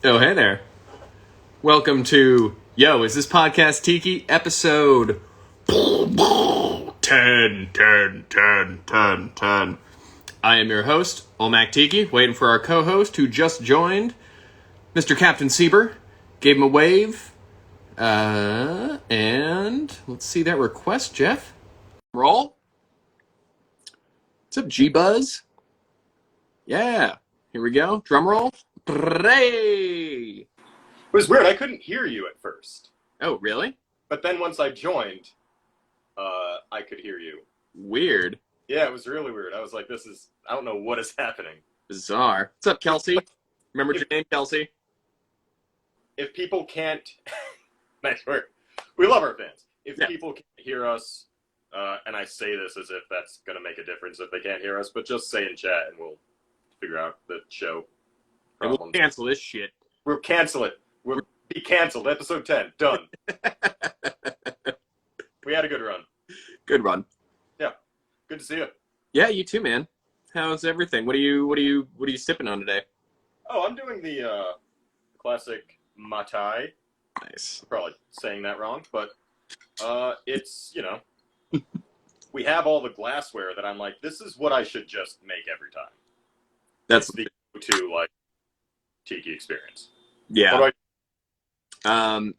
Oh, hey there. Welcome to is this podcast Tiki? Episode 10, 10, 10, 10, 10. I am your host, Olmac Tiki, waiting for our co-host who just joined, Mr. Captain Sieber. Gave him a wave. And let's see that request, Jeff. Roll. What's up, G-Buzz? Yeah. Here we go. Drum roll. Hooray! It was weird. I couldn't hear you at first. Oh, really? But then once I joined, I could hear you. Weird. Yeah, it was really weird. I was like, I don't know what is happening. Bizarre. What's up, Kelsey? Remember your name, Kelsey? If people can't... Nice work. We love our fans. If people can't hear us, and I say this as if that's going to make a difference if they can't hear us, but just say in chat and we'll figure out the show problems. And we'll cancel this shit. We'll cancel it. We'll be canceled. Episode 10. Done. We had a good run. Good run. Yeah. Good to see you. Yeah, you too, man. How's everything? What are you sipping on today? Oh, I'm doing the classic Matai. Nice. Probably saying that wrong, but it's, we have all the glassware that I'm like, this is what I should just make every time. That's the go-to, Tiki experience. Yeah.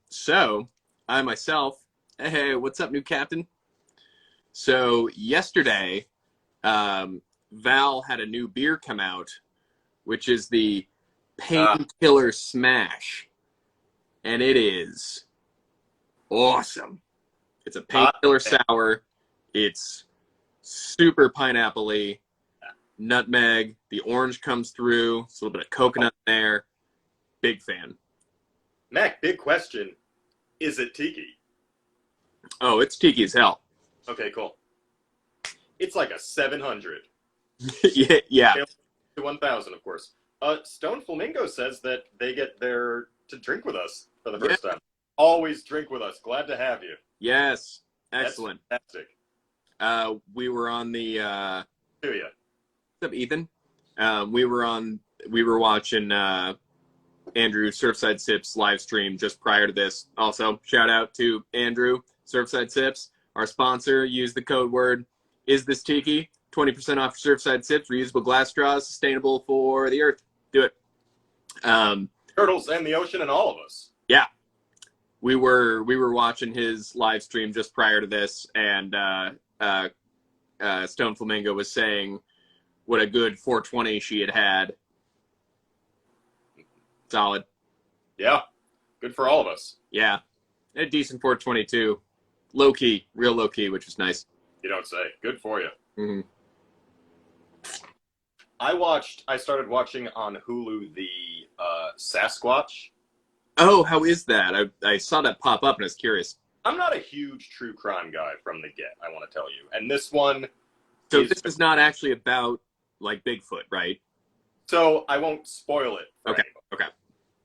So I myself, hey, what's up, new captain? So yesterday, Val had a new beer come out, which is the Painkiller Smash, and it is awesome. It's a painkiller sour. It's super pineapple-y, nutmeg. The orange comes through. It's a little bit of coconut in there. Big fan. Mac, big question. Is it Tiki? Oh, it's Tiki as hell. Okay, cool. It's like a 700. Yeah. 1,000, of course. Stone Flamingo says that they get there to drink with us for the first time. Always drink with us. Glad to have you. Yes. Excellent. That's fantastic. We were on the... To you. What's up, Ethan? We were watching... Andrew Surfside Sips live stream just prior to this. Also, shout out to Andrew Surfside Sips, our sponsor. Use the code word "Is This Tiki?" 20% off Surfside Sips. Reusable glass straws, sustainable for the earth. Do it. Turtles and the ocean and all of us. Yeah, we were watching his live stream just prior to this, and Stone Flamingo was saying what a good 420 she had. Solid. Yeah. Good for all of us. Yeah. A decent 422. Low key. Real low key, which is nice. You don't say. Good for you. Mm-hmm. I started watching on Hulu the Sasquatch. Oh, how is that? I saw that pop up and I was curious. I'm not a huge true crime guy from the get, I want to tell you. And this one... So this is not actually about, Bigfoot, right? So I won't spoil it for anybody. Okay.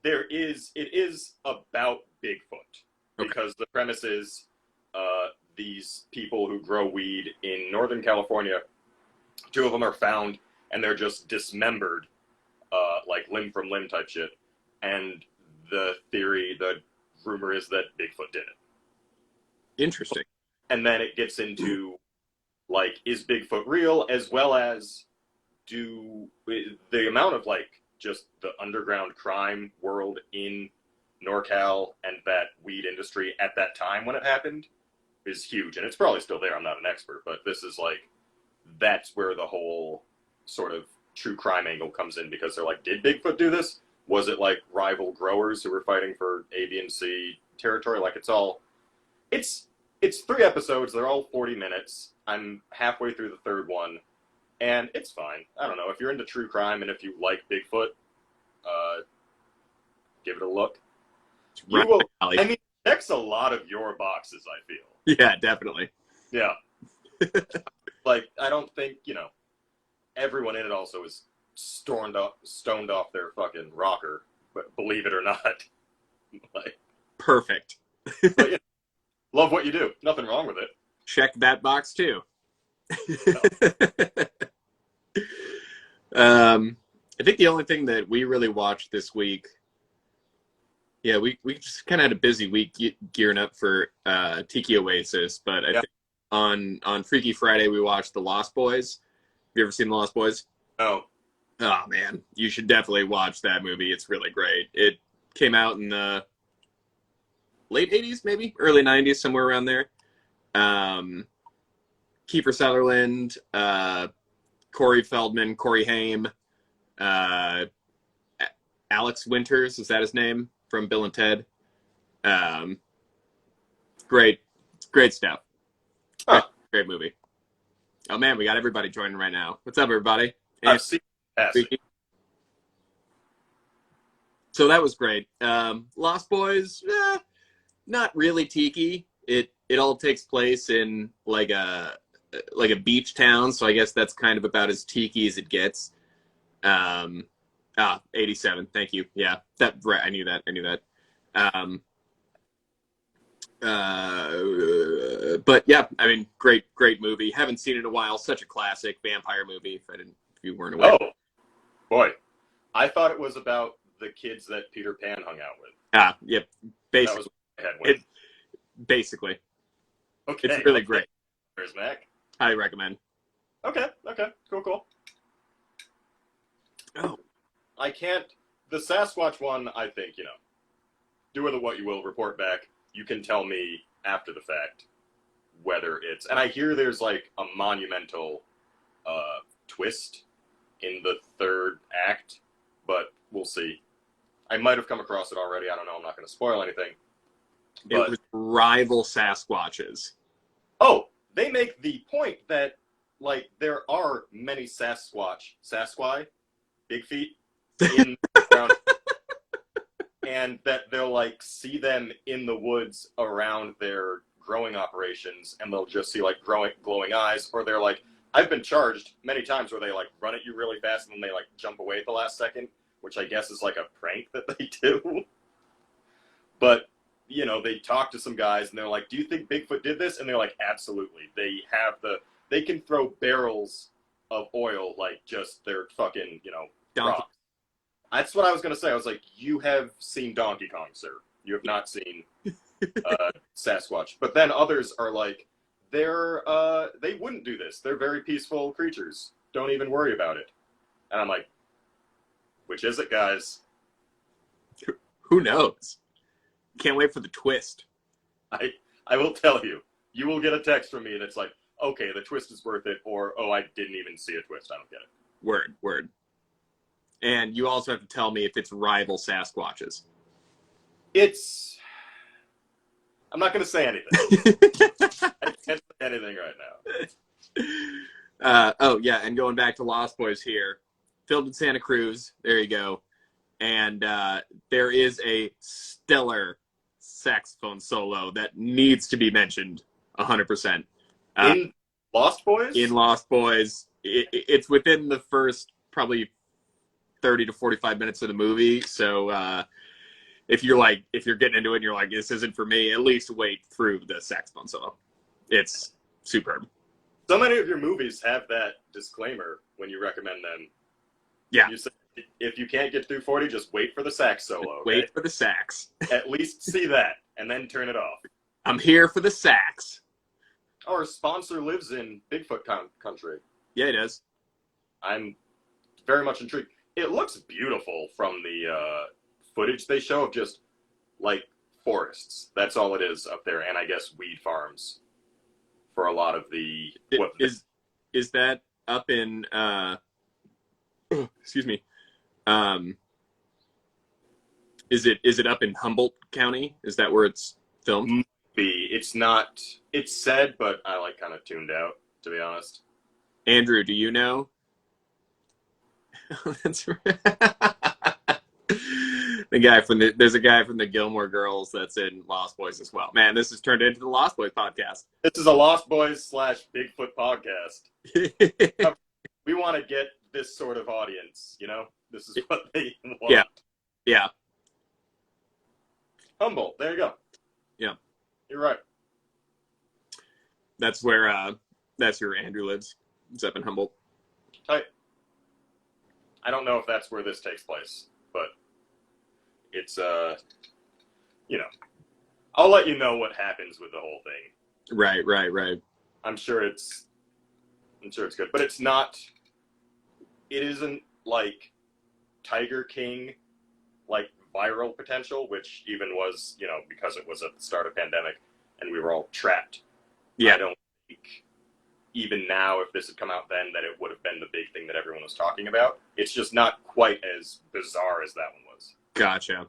It is about Bigfoot because the premise is these people who grow weed in Northern California, 2 of them are found and they're just dismembered, limb from limb type shit. And the rumor is that Bigfoot did it. Interesting. And then it gets into is Bigfoot real, as well as the amount of just the underground crime world in NorCal and that weed industry at that time when it happened is huge. And it's probably still there. I'm not an expert, but this is that's where the whole sort of true crime angle comes in, because they're did Bigfoot do this? Was it rival growers who were fighting for A, B, and C territory? It's 3 episodes. They're all 40 minutes. I'm halfway through the 3rd one. And it's fine. I don't know. If you're into true crime and if you like Bigfoot, give it a look. Right. You will. I mean, it checks a lot of your boxes, I feel. Yeah, definitely. Yeah. I don't think, everyone in it also is stoned off their fucking rocker, but believe it or not. Perfect. But, love what you do. Nothing wrong with it. Check that box, too. I think the only thing that we really watched this week Yeah, we just kind of had a busy week gearing up for Tiki Oasis, but I Yeah. think on Freaky Friday we watched The Lost Boys. Have you ever seen The Lost Boys? Oh, Oh man, you should definitely watch that movie. It's really great. It came out in the late '80s, maybe early '90s, somewhere around there. Um, Kiefer Sutherland, Corey Feldman, Corey Haim, uh, Alex Winters, is that his name from Bill and Ted? Um, great, great stuff. Great, huh. great movie. Oh man, we got everybody joining right now. What's up, everybody? And I've seen passing. so that was great. Lost Boys, not really Tiki. It all takes place in like a beach town, so I guess that's kind of about as Tiki as it gets. 87. Thank you. Yeah, that right. I knew that. I knew that. Um, but yeah, I mean, great movie. Haven't seen it in a while. Such a classic vampire movie. If you weren't aware. Oh, boy. I thought it was about the kids that Peter Pan hung out with. Yep. That Basically, was what I had went. basically, Okay. it's really Okay. great. There's Mac. Highly recommend. Okay. Okay. Cool. Oh, I can't. The Sasquatch one, I think, do with it what you will, report back. You can tell me after the fact whether it's. And I hear there's like a monumental twist in the third act, but we'll see. I might have come across it already. I don't know. I'm not going to spoil anything. it But was rival Sasquatches. oh, they make the point that like there are many Sasquai, big feet in the ground, and that they'll like see them in the woods around their growing operations, and they'll just see like glowing eyes, or they're like, I've been charged many times where they like run at you really fast and then they like jump away at the last second, which I guess is like a prank that they do. But they talk to some guys and they're like, "Do you think Bigfoot did this?" And they're like, "Absolutely." They can throw barrels of oil like just they're fucking Donkey. rocks. That's what I was gonna say. I was like, "You have seen Donkey Kong, sir. You have not seen Sasquatch." But then others are like, they wouldn't do this. They're very peaceful creatures. Don't even worry about it. And I'm like, which is it, guys? Who knows? Can't wait for the twist. I will tell you. You will get a text from me, and it's like, okay, the twist is worth it, or oh, I didn't even see a twist. I don't get it. Word. And you also have to tell me if it's rival Sasquatches. It's. I'm not going to say anything. I can't say anything right now. Oh yeah, and going back to Lost Boys here, filmed in Santa Cruz. There you go. And there is a stellar saxophone solo that needs to be mentioned 100%. In Lost Boys? In Lost Boys, it's within the first probably 30 to 45 minutes of the movie. So if you're getting into it and you're like, this isn't for me, at least wait through the saxophone solo. It's superb. So many of your movies have that disclaimer when you recommend them. Yeah. You say, if you can't get through 40, just wait for the sax solo. Okay? Wait for the sax. At least see that, and then turn it off. I'm here for the sax. Our sponsor lives in Bigfoot country. Yeah, it is. I'm very much intrigued. It looks beautiful from the footage they show of just, like, forests. That's all it is up there, and I guess weed farms for a lot of the... Is that up in... excuse me. Is it up in Humboldt County? Is that where it's filmed? It's not... It's said, but I, like, kind of tuned out, to be honest. Andrew, do you know? That's right. There's a guy from the Gilmore Girls that's in Lost Boys as well. Man, this has turned into the Lost Boys podcast. This is a Lost Boys / Bigfoot podcast. We want to get this sort of audience, This is what they want. Yeah. Humboldt, there you go. Yeah. You're right. That's where Andrew lives. It's up in Humboldt. Tight. I don't know if that's where this takes place, but it's you know, I'll let you know what happens with the whole thing. Right. I'm sure it's good, but it's not. It isn't like Tiger King, like viral potential, which even was, because it was at the start of pandemic and we were all trapped. Yeah. I don't think even now, if this had come out then, that it would have been the big thing that everyone was talking about. It's just not quite as bizarre as that one was. Gotcha.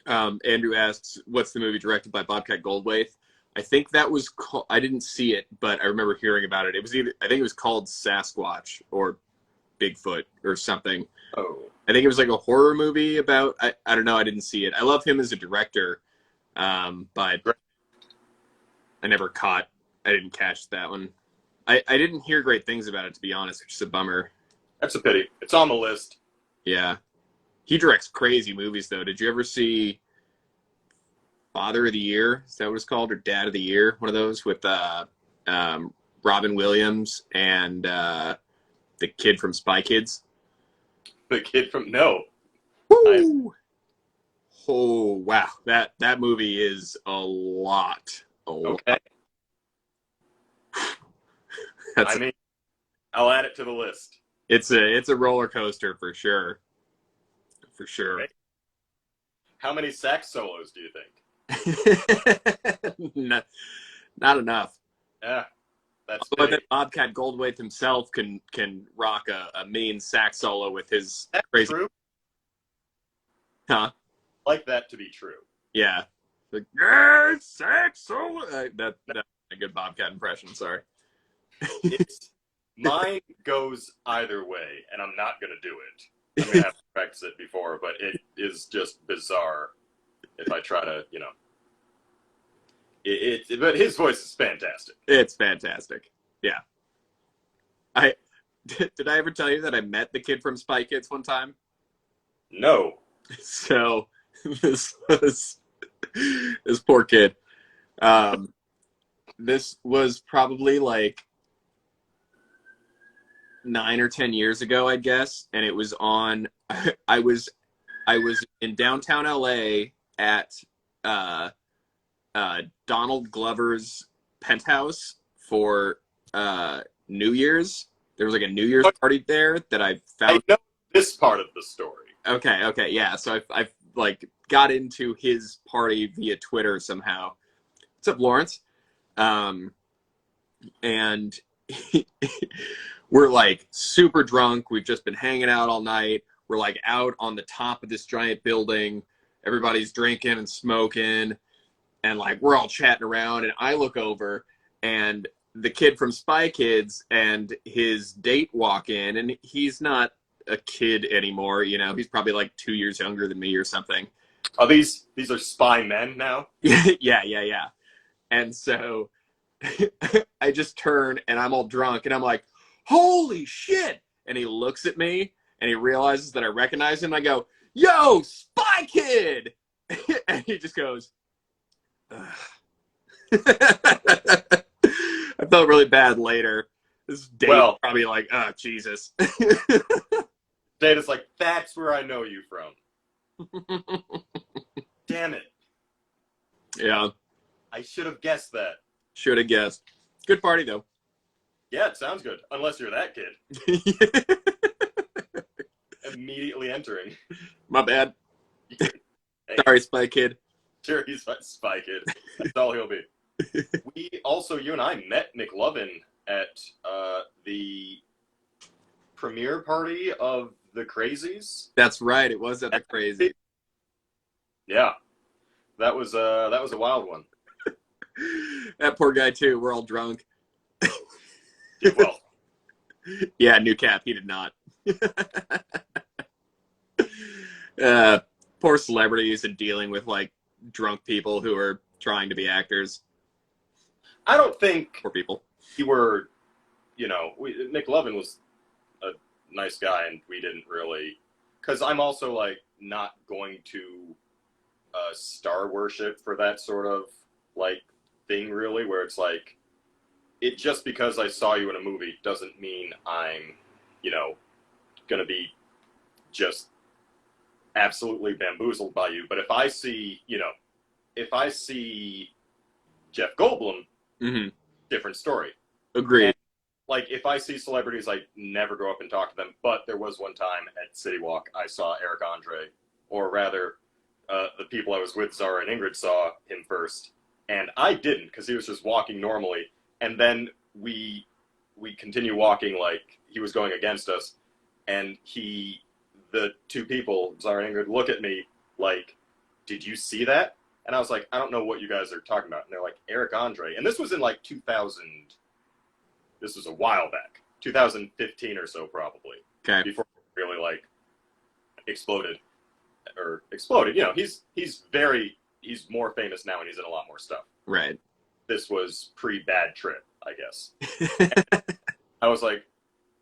Andrew asks, "What's the movie directed by Bobcat Goldthwait?" I think that was I didn't see it, but I remember hearing about it. It was I think it was called Sasquatch or Bigfoot or something. Oh, I think it was like a horror movie about. I don't know. I didn't see it. I love him as a director, but I never caught. I didn't catch that one. I didn't hear great things about it, to be honest, which is a bummer. that's a pity. It's on the list. Yeah. He directs crazy movies, though. Did you ever see Father of the Year? Is that what it's called? Or Dad of the Year? One of those with Robin Williams and the kid from Spy Kids? The kid from No. Woo! Oh, wow. That movie is a lot. Okay. I mean, I'll add it to the list. It's a roller coaster for sure. For sure. Okay. How many sax solos do you think? Not enough. Yeah, that's I bet Bobcat Goldthwait himself can rock a mean sax solo with his crazy. True? Huh? Like that to be true. Yeah. Like, yeah, sax solo. That's a good Bobcat impression. Sorry. Mine goes either way, and I'm not going to do it. I'm going to have to practice it before, but it is just bizarre if I try to, but his voice is fantastic. It's fantastic. Yeah. Did I ever tell you that I met the kid from Spy Kids one time? No. So this poor kid. This was probably like 9 or 10 years ago, I guess, and it was on. I was in downtown LA at Donald Glover's penthouse for New Year's. There was like a New Year's party there that I found. I know this part of the story. Okay, yeah. So I've like got into his party via Twitter somehow. What's up, Lawrence? And we're like super drunk. We've just been hanging out all night. We're like out on the top of this giant building. Everybody's drinking and smoking, and like we're all chatting around. And I look over, and the kid from Spy Kids and his date walk in, and he's not a kid anymore. He's probably like 2 years younger than me or something. Oh, these are spy men now? Yeah. And so I just turn and I'm all drunk and I'm like, holy shit. And he looks at me and he realizes that I recognize him. I go, yo, Spy Kid. And he just goes, I felt really bad later. This date was probably like, oh, Jesus. Data's like, that's where I know you from. Damn it. Yeah. I should have guessed that. Should have guessed. Good party, though. Yeah, it sounds good. Unless you're that kid. Immediately entering. My bad. Hey. Sorry, Spy Kid. Sure, he's a Spy Kid. That's all he'll be. You and I met McLovin at the premiere party of The Crazies. That's right. It was at The Crazies. Yeah. That was a wild one. That poor guy, too. We're all drunk. Well. Yeah, new cap. He did not. Poor celebrities and dealing with, like, drunk people who are trying to be actors. I don't think... Poor people. We were, McLovin was a nice guy, and we didn't really... Because I'm also, like, not going to star worship for that sort of, like, thing, really, where it's like, it just because I saw you in a movie doesn't mean I'm, gonna be just absolutely bamboozled by you. But if I see, if I see Jeff Goldblum, Mm-hmm. different story. Agreed. And, like, if I see celebrities, I never go up and talk to them. But there was one time at City Walk, I saw Eric Andre, or rather, the people I was with, Zara and Ingrid, saw him first, and I didn't because he was just walking normally. And then we continue walking like he was going against us, and the two people, Zara and Ingrid, look at me like, "Did you see that?" And I was like, "I don't know what you guys are talking about." And they're like, "Eric Andre," and this was in like 2000. This was a while back, 2015 or so, probably. Okay. Before it really like exploded. You know, he's more famous now, and he's in a lot more stuff. Right. This was pre-Bad Trip, I guess. I was like,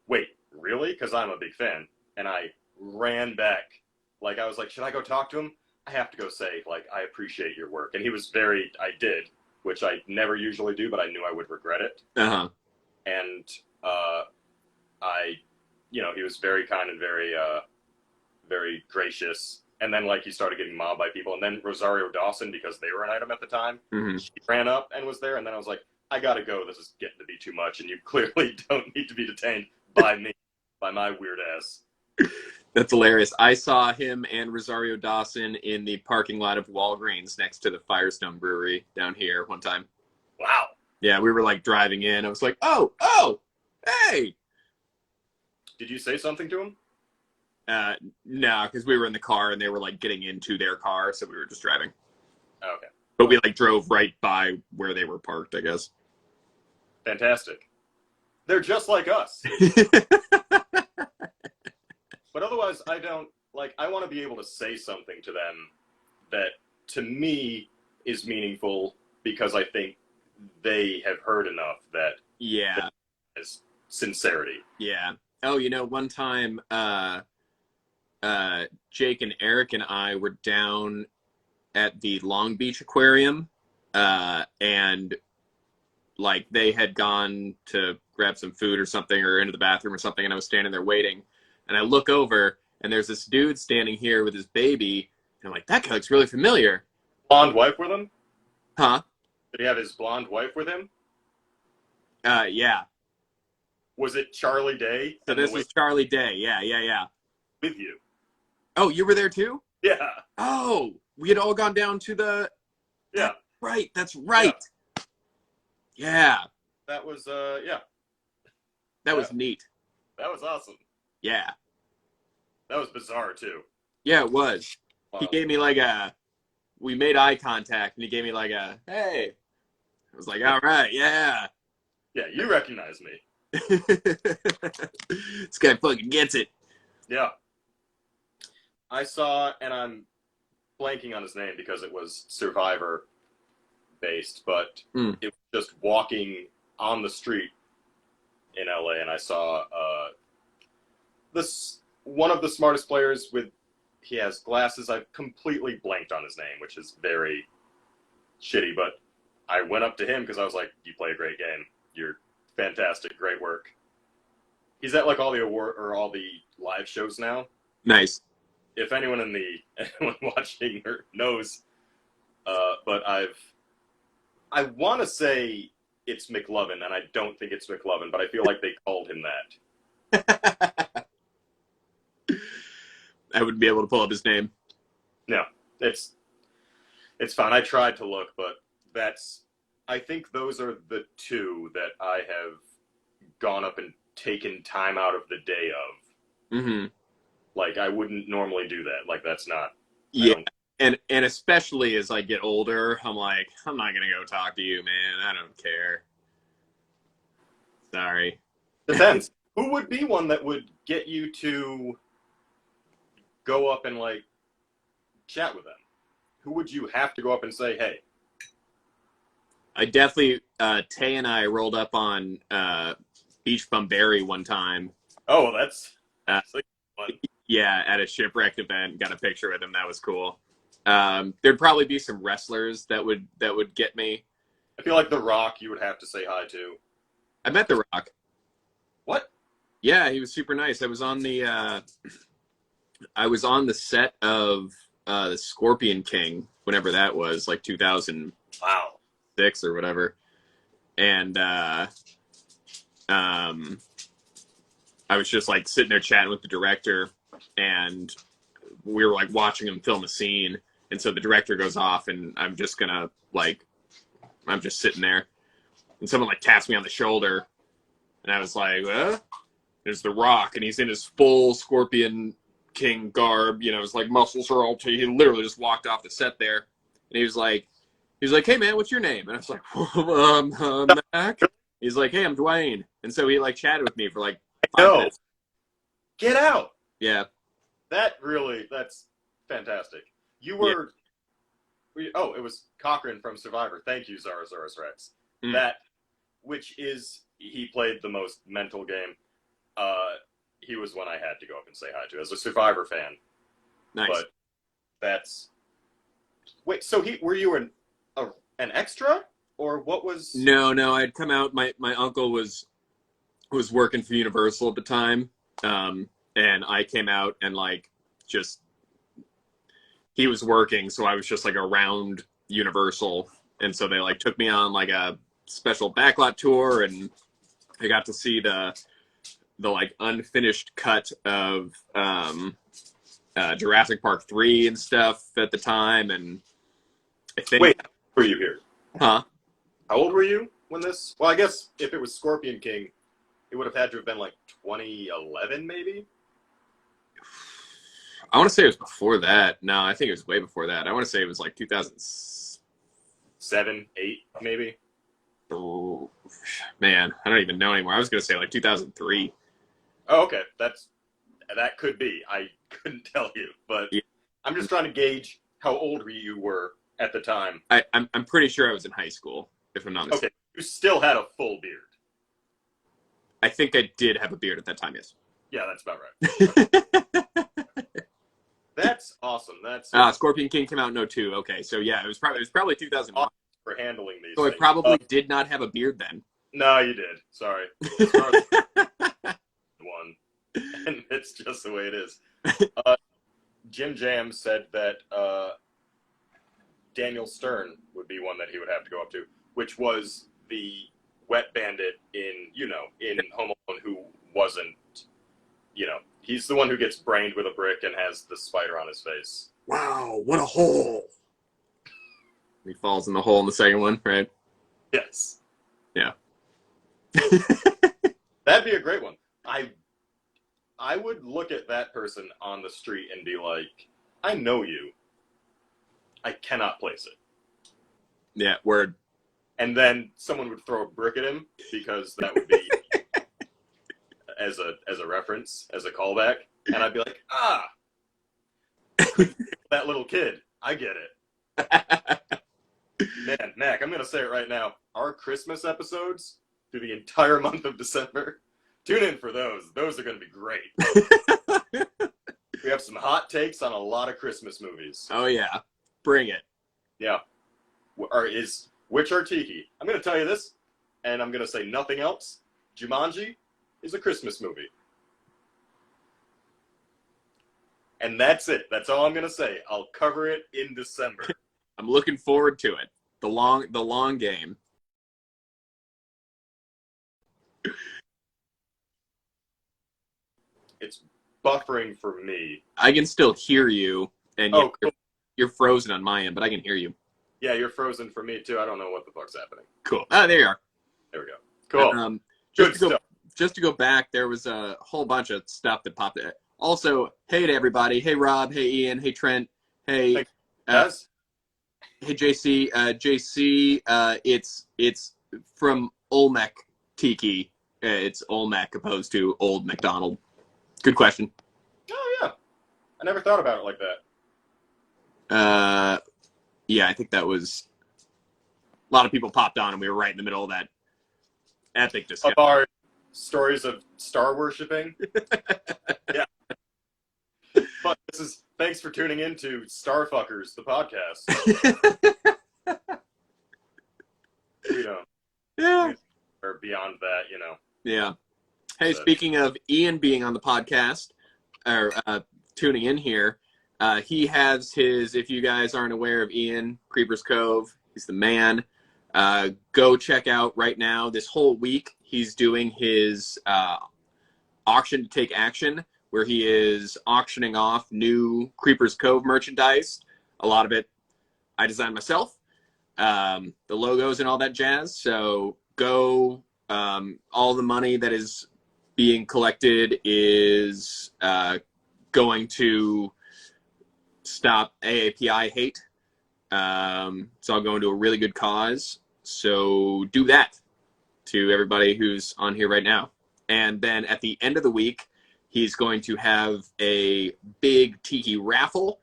wait, really? Because I'm a big fan. And I ran back. Like, I was like, should I go talk to him? I have to go say, like, I appreciate your work. And he was I did, which I never usually do, but I knew I would regret it. Uh-huh. And he was very kind and very, very gracious. And then, like, he started getting mobbed by people. And then Rosario Dawson, because they were an item at the time, Mm-hmm. she ran up and was there. And then I was like, I gotta go. This is getting to be too much. And you clearly don't need to be detained by me, by my weird ass. That's hilarious. I saw him and Rosario Dawson in the parking lot of Walgreens next to the Firestone Brewery down here one time. Wow. Yeah, we were like driving in. I was like, oh, hey. Did you say something to him? No, because we were in the car and they were like getting into their car, so we were just driving. Okay. But we like drove right by where they were parked, I guess. Fantastic. They're just like us. But otherwise, I want to be able to say something to them that, to me, is meaningful because I think they have heard enough that Yeah. is sincerity. Yeah. Oh, one time Jake and Eric and I were down at the Long Beach Aquarium, and like they had gone to grab some food or something or into the bathroom or something, and I was standing there waiting, and I look over and there's this dude standing here with his baby, and I'm like, that guy looks really familiar. Blonde wife with him? Huh? Did he have his blonde wife with him? Yeah. Was it Charlie Day? So this was Charlie Day. Yeah. With you. Oh, you were there too? Yeah. Oh, we had all gone down to the... Yeah. That's right. Yeah. That was, That was neat. That was awesome. Yeah. That was bizarre, too. Yeah, it was. Wow. He gave me we made eye contact, and he gave me hey. I was like, all right, yeah. Yeah, you recognize me. This guy fucking gets it. Yeah. I saw, and I'm blanking on his name because it was Survivor based, but it was just walking on the street in LA, and I saw one of the smartest players he has glasses. I've completely blanked on his name, which is very shitty, but I went up to him because I was like, you play a great game. You're fantastic. Great work. He's at like all the live shows now. Nice. If anyone watching knows, but I want to say it's McLovin, and I don't think it's McLovin, but I feel like they called him that. I wouldn't be able to pull up his name. No, it's fine. I tried to look, but I think those are the two that I have gone up and taken time out of the day of. Mm-hmm. Like, I wouldn't normally do that. Like, that's not... Yeah, and especially as I get older, I'm like, I'm not going to go talk to you, man. I don't care. Sorry. Depends. Who would be one that would get you to go up and, like, chat with them? Who would you have to go up and say, hey? I definitely, Tay and I rolled up on Beach Bum Berry one time. Oh, that's fun. Yeah, at a shipwrecked event, got a picture with him. That was cool. There'd probably be some wrestlers that would get me. I feel like The Rock you would have to say hi to. I met The Rock. What? Yeah, he was super nice. I was on the set of the Scorpion King, whenever that was, like 2006 Wow. or whatever. And I was just like sitting there chatting with the director, and we were like watching him film a scene. And so the director goes off, and I'm just sitting there, and someone like taps me on the shoulder, and I was like, there's The Rock, and he's in his full Scorpion King garb, his like muscles are all he literally just walked off the set there, and he was like, hey man, what's your name? And I was like, Mac. He's like, hey, I'm Dwayne. And so he like chatted with me for like 5 minutes. Get out. Yeah. That's fantastic. You were, it was Cochran from Survivor. Thank you, Zarasaurus Rex. He played the most mental game. He was one I had to go up and say hi to as a Survivor fan. Nice. But so were you an extra, or what was? No, I'd come out. My uncle was working for Universal at the time, and I came out and like just he was working, so I was just like around Universal, and so they like took me on like a special backlot tour, and I got to see the like unfinished cut of Jurassic Park 3 and stuff at the time, and I think. Wait, were you here? Huh? How old were you when this? Well, I guess if it was Scorpion King, it would have had to have been like 2011, maybe. I want to say it was before that. No, I think it was way before that. I want to say it was like 2007, 8, maybe. Oh, man, I don't even know anymore. I was going to say like 2003. Oh, okay. That could be. I couldn't tell you, but yeah. I'm just trying to gauge how old you were at the time. I'm pretty sure I was in high school, if I'm not mistaken. Okay, you still had a full beard. I think I did have a beard at that time, yes. Yeah, that's about right. That's awesome. That's Scorpion King came out in 2002. Okay, so yeah, it was probably 2001. Awesome for handling these. So things. I probably did not have a beard then. No, you did. Sorry. One, and it's just the way it is. Jim Jam said that Daniel Stern would be one that he would have to go up to, which was the wet bandit in Home Alone who wasn't, he's the one who gets brained with a brick and has the spider on his face. Wow, what a hole. He falls in the hole in the second one, right? Yes. Yeah. That'd be a great one. I would look at that person on the street and be like, I know you. I cannot place it. Yeah, word. And then someone would throw a brick at him because that would be as a reference, as a callback. And I'd be like, that little kid. I get it. Man, Mac, I'm going to say it right now. Our Christmas episodes through the entire month of December, tune in for those. Those are going to be great. We have some hot takes on a lot of Christmas movies. Oh, yeah. Bring it. Yeah. Which are Tiki? I'm going to tell you this, and I'm going to say nothing else. Jumanji is a Christmas movie. And that's it. That's all I'm going to say. I'll cover it in December. I'm looking forward to it. The long game. It's buffering for me. I can still hear you, and cool. You're frozen on my end, but I can hear you. Yeah, you're frozen for me too. I don't know what the fuck's happening. Cool. There you are. There we go. Cool. Just to go back, there was a whole bunch of stuff that popped in. Also, hey to everybody. Hey Rob. Hey Ian. Hey Trent. Hey. Hey JC. JC. It's from Olmec Tiki. It's Olmec opposed to Old MacDonald. Good question. Oh yeah, I never thought about it like that. Yeah, I think that was a lot of people popped on, and we were right in the middle of that epic discussion. Of our stories of star worshipping. Yeah. But thanks for tuning in to Starfuckers, the podcast. Yeah. Or beyond that, Yeah. Hey, speaking of Ian being on the podcast, or tuning in here, He has his, if you guys aren't aware of Ian, Creepers Cove, he's the man. Go check out right now. This whole week, he's doing his auction to take action, where he is auctioning off new Creepers Cove merchandise. A lot of it I designed myself, the logos and all that jazz. So go. All the money that is being collected is going to stop AAPI hate. It's all going to a really good cause. So do that to everybody who's on here right now. And then at the end of the week, he's going to have a big Tiki raffle.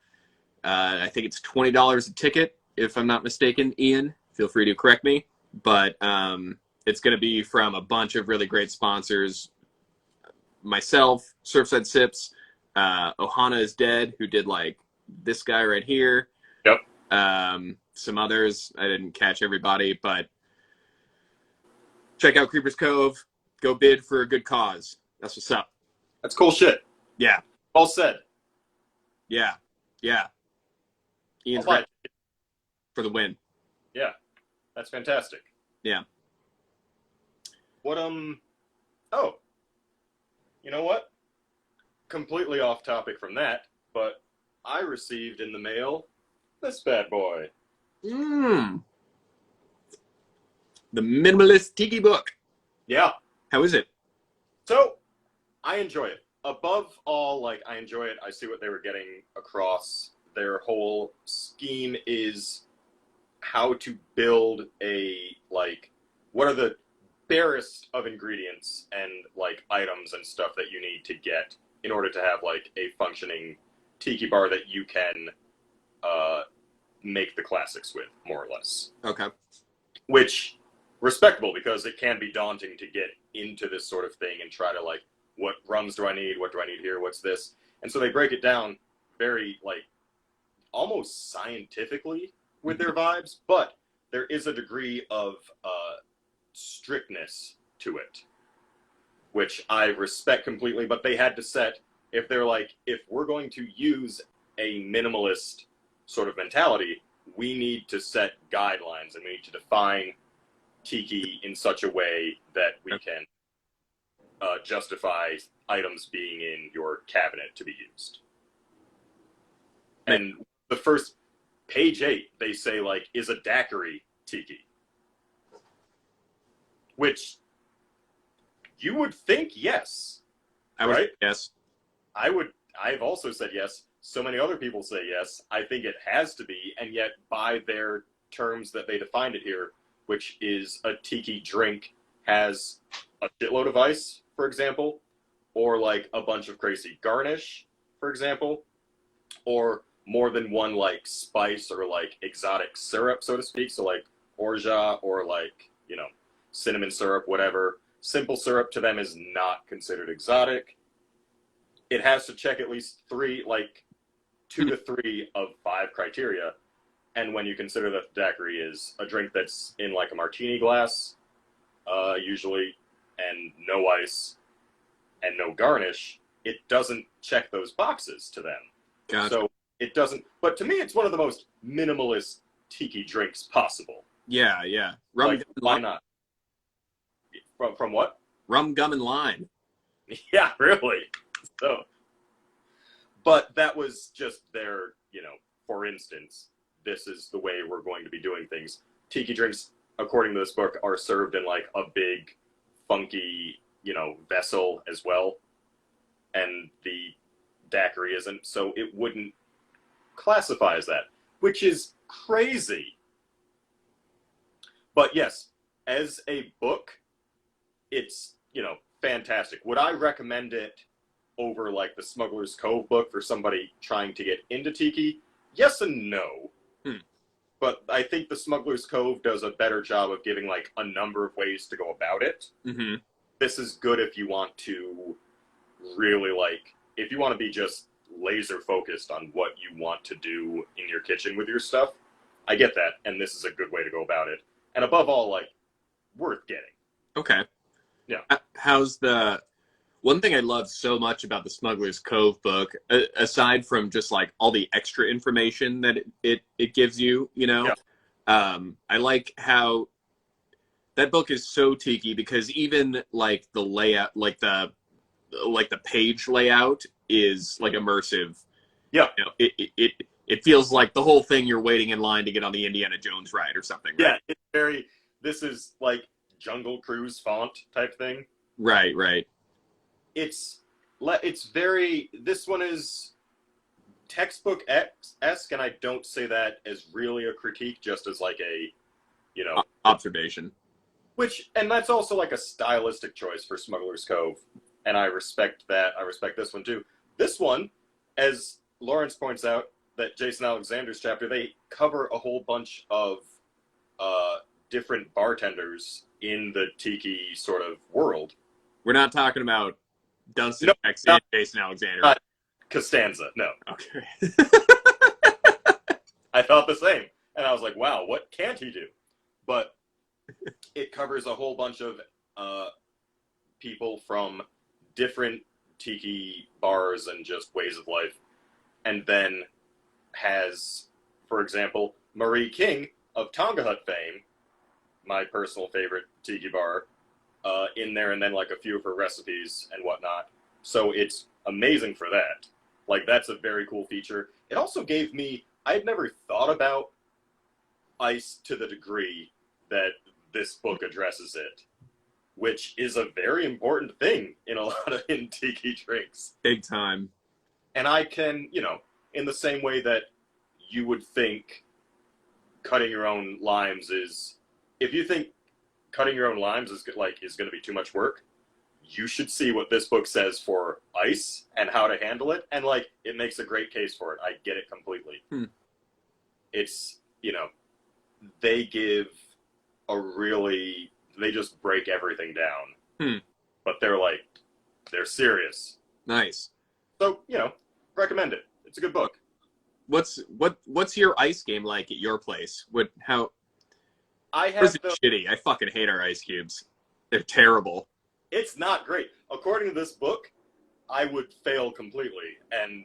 I think it's $20 a ticket, if I'm not mistaken, Ian. Feel free to correct me. But it's going to be from a bunch of really great sponsors. Myself, Surfside Sips, Ohana is Dead, who did like this guy right here. Yep. Some others. I didn't catch everybody, but check out Creepers Cove. Go bid for a good cause. That's what's up. That's cool shit. Yeah. Well said. Yeah. Yeah. Ian's I'll buy ready for the win. Yeah. That's fantastic. Yeah. What, oh. You know what? Completely off topic from that, but I received in the mail this bad boy. The Minimalist Tiki book. Yeah. How is it? So, I enjoy it. Above all, like, I enjoy it. I see what they were getting across. Their whole scheme is how to build a, like, what are the barest of ingredients and, like, items and stuff that you need to get in order to have, like, a functioning tiki bar that you can make the classics with, more or less. Okay. Which, respectable, because it can be daunting to get into this sort of thing and try to, like, what rums do I need? What do I need here? What's this? And so they break it down very, like, almost scientifically with their vibes, but there is a degree of strictness to it, which I respect completely, but they had to set, if they're like, if we're going to use a minimalist sort of mentality, we need to set guidelines and we need to define Tiki in such a way that we can justify items being in your cabinet to be used. And the first, page 8, they say, like, is a daiquiri Tiki. Which, you would think yes. I would, right? yes. I've also said yes. So many other people say yes. I think it has to be, and yet by their terms that they defined it here, which is a Tiki drink has a shitload of ice, for example, or like a bunch of crazy garnish, for example, or more than one like spice or like exotic syrup, so to speak. So like orgeat or like, you know, cinnamon syrup, whatever. Simple syrup to them is not considered exotic. It has to check at least 3, like 2 to 3 of 5 criteria. And when you consider that the daiquiri is a drink that's in like a martini glass, usually, and no ice and no garnish, it doesn't check those boxes to them. Gotcha. So it doesn't. But to me, it's one of the most minimalist tiki drinks possible. Yeah, yeah. Rum, like, why not? From what? Rum, gum, and lime. Yeah, really. So, but that was just their, you know, for instance, this is the way we're going to be doing things. Tiki drinks, according to this book, are served in like a big, funky, you know, vessel as well. And the daiquiri isn't, so it wouldn't classify as that, which is crazy. But yes, as a book, it's, you know, fantastic. Would I recommend it over like the Smuggler's Cove book for somebody trying to get into Tiki? Yes and no. But I think the Smuggler's Cove does a better job of giving like a number of ways to go about it. Mm-hmm. This is good if you want to really like, if you want to be just laser focused on what you want to do in your kitchen with your stuff. I get that, and this is a good way to go about it. And above all, like, worth getting. Okay. Yeah. How's the... One thing I love so much about the Smuggler's Cove book, aside from just like all the extra information that it gives you, you know, Yeah. I like how that book is so tiki because even like the layout, like the page layout is like immersive. Yeah. You know, it feels like the whole thing you're waiting in line to get on the Indiana Jones ride or something, right? Yeah, it's very. This is like Jungle Cruise font type thing. Right, right. It's very. This one is textbook esque, and I don't say that as really a critique, just as like a, you know, Observation. and that's also like a stylistic choice for Smuggler's Cove, and I respect that. I respect this one too. This one, as Lawrence points out, that Jason Alexander's chapter, they cover a whole bunch of different bartenders in the tiki sort of world. We're not talking about Dunstan No, X and not, Jason Alexander. not Costanza. No, Okay. I thought the same, and I was like, wow, what can't he do? But it covers a whole bunch of people from different tiki bars and just ways of life, and then has, for example, Marie King of Tonga Hut fame, my personal favorite tiki bar, in there, and then like a few of her recipes and whatnot. So it's amazing for that. Like, that's a very cool feature. It also gave me, I had never thought about ice to the degree that this book addresses it, which is a very important thing in a lot of in tiki drinks. Big time. And I can, in the same way that you would think cutting your own limes is, if you think cutting your own limes is going to be too much work, you should see what this book says for ice and how to handle it, and like it makes a great case for it. I get it completely. It's, they give they just break everything down. But they're serious. Nice. So, recommend it. It's a good book. What's your ice game like at your place? I have shitty. I fucking hate our ice cubes. They're terrible. It's not great. According to this book, I would fail completely. And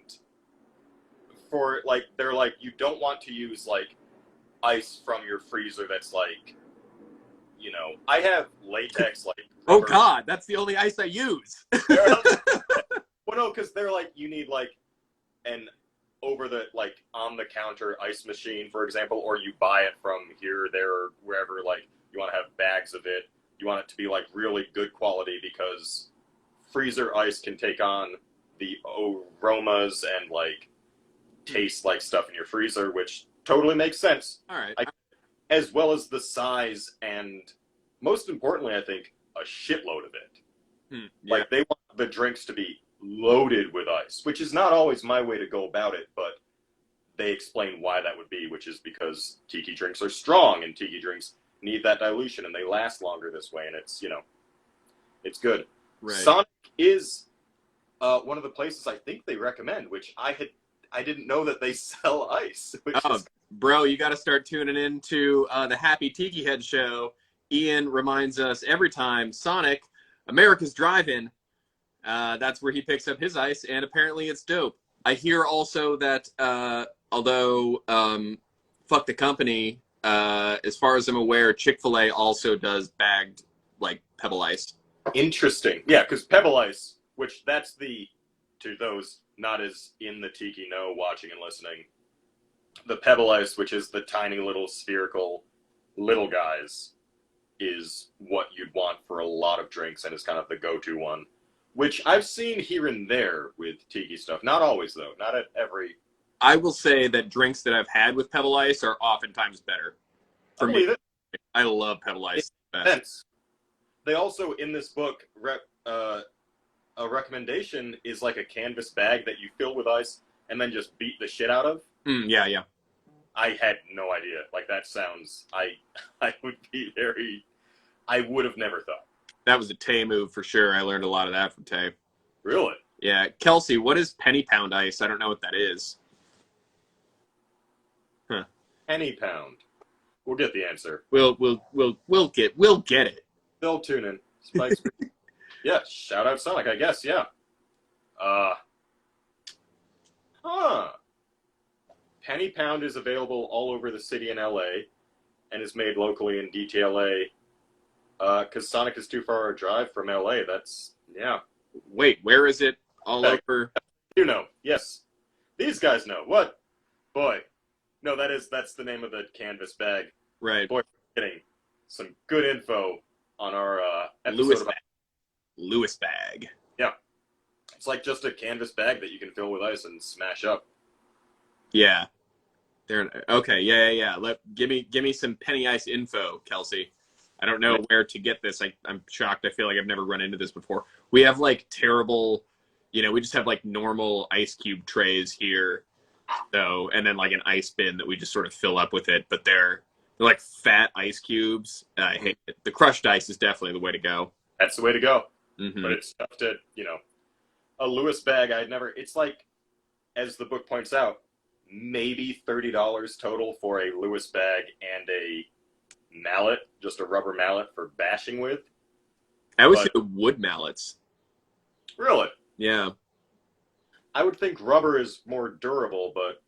they're like, you don't want to use like ice from your freezer that's like, I have latex like rubber. Oh God, that's the only ice I use. Well, no, because they're like, you need like an on the counter ice machine, for example, or you buy it from here, there, or wherever. Like, you want to have bags of it. You want it to be like really good quality, because freezer ice can take on the aromas and like taste like stuff in your freezer, which totally makes sense. All right. As well as the size, and most importantly, I think, a shitload of it. Yeah. Like, they want the drinks to be loaded with ice, which is not always my way to go about it, but they explain why that would be, which is because tiki drinks are strong, and tiki drinks need that dilution, and they last longer this way, and it's, it's good. Right. Sonic is one of the places I think they recommend, which I didn't know that they sell ice. Bro, you got to start tuning into the Happy Tiki Head show. Ian reminds us every time Sonic, America's Drive-In, that's where he picks up his ice, and apparently it's dope. I hear also that although fuck the company, as far as I'm aware, Chick-fil-A also does bagged like Pebble Ice. Interesting. Yeah, because Pebble Ice, which that's to those not as in the Tiki know, watching and listening, the Pebble Ice, which is the tiny little spherical little guys, is what you'd want for a lot of drinks, and is kind of the go-to one, which I've seen here and there with Tiki stuff. Not always, though. Not at every... I will say that drinks that I've had with Pebble Ice are oftentimes better. For me, I love Pebble Ice. They also, in this book, a recommendation is like a canvas bag that you fill with ice and then just beat the shit out of. Yeah. I had no idea. Like, that sounds... I would have never thought. That was a Tay move for sure. I learned a lot of that from Tay. Really? Yeah. Kelsey, what is penny pound ice? I don't know what that is. Huh. Penny pound. We'll get the answer. We'll get it. They'll tune in. Spike's Yeah, shout out Sonic, I guess, yeah. Uh, huh. Penny Pound is available all over the city in LA and is made locally in DTLA. Because Sonic is too far a drive from LA. That's, yeah. Wait, where is it? All over? You know, yes. These guys know. What? Boy. No, that's the name of the canvas bag. Right. Boy, we're getting some good info on our episode Lewis about. bag. Lewis bag. Yeah. It's like just a canvas bag that you can fill with ice and smash up. Yeah. Okay. Yeah. Give me some penny ice info, Kelsey. I don't know where to get this. I'm shocked. I feel like I've never run into this before. We have like terrible, we just have like normal ice cube trays here, though, and then like an ice bin that we just sort of fill up with it. But they're like fat ice cubes. I hate it. The crushed ice is definitely the way to go. That's the way to go. Mm-hmm. But it's tough to, a Lewis bag. It's like, as the book points out, maybe $30 total for a Lewis bag and a mallet, just a rubber mallet for bashing with. I always say wood mallets. Really? Yeah. I would think rubber is more durable, but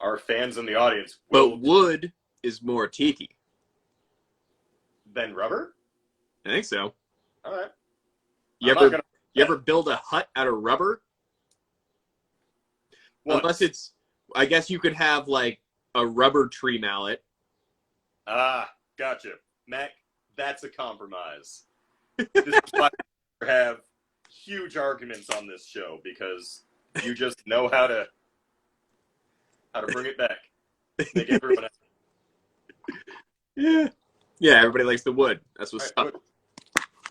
our fans in the audience will. But wood is more tiki. Than rubber? I think so. All right. You ever build a hut out of rubber? Once. Unless it's, I guess you could have like a rubber tree mallet. Ah, gotcha. Mac, that's a compromise. This is why we have huge arguments on this show, because you just know how to bring it back. Make everyone Yeah. Yeah, everybody likes the wood. That's what's up.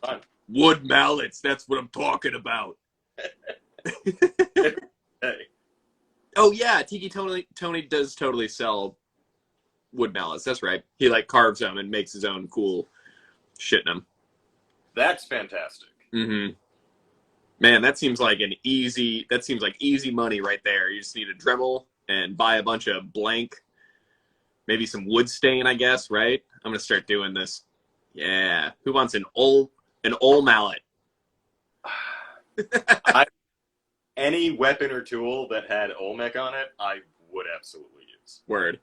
Fine. Wood mallets, that's what I'm talking about. Hey. Oh yeah, Tony does totally sell wood mallets. That's right. He like carves them and makes his own cool shit in them. That's fantastic. Mm-hmm. Man, that seems like easy money right there. You just need a Dremel and buy a bunch of blank, maybe some wood stain, I guess, right? I'm gonna start doing this. Yeah. Who wants an old mallet? Any weapon or tool that had Olmec on it, I would absolutely use. Word.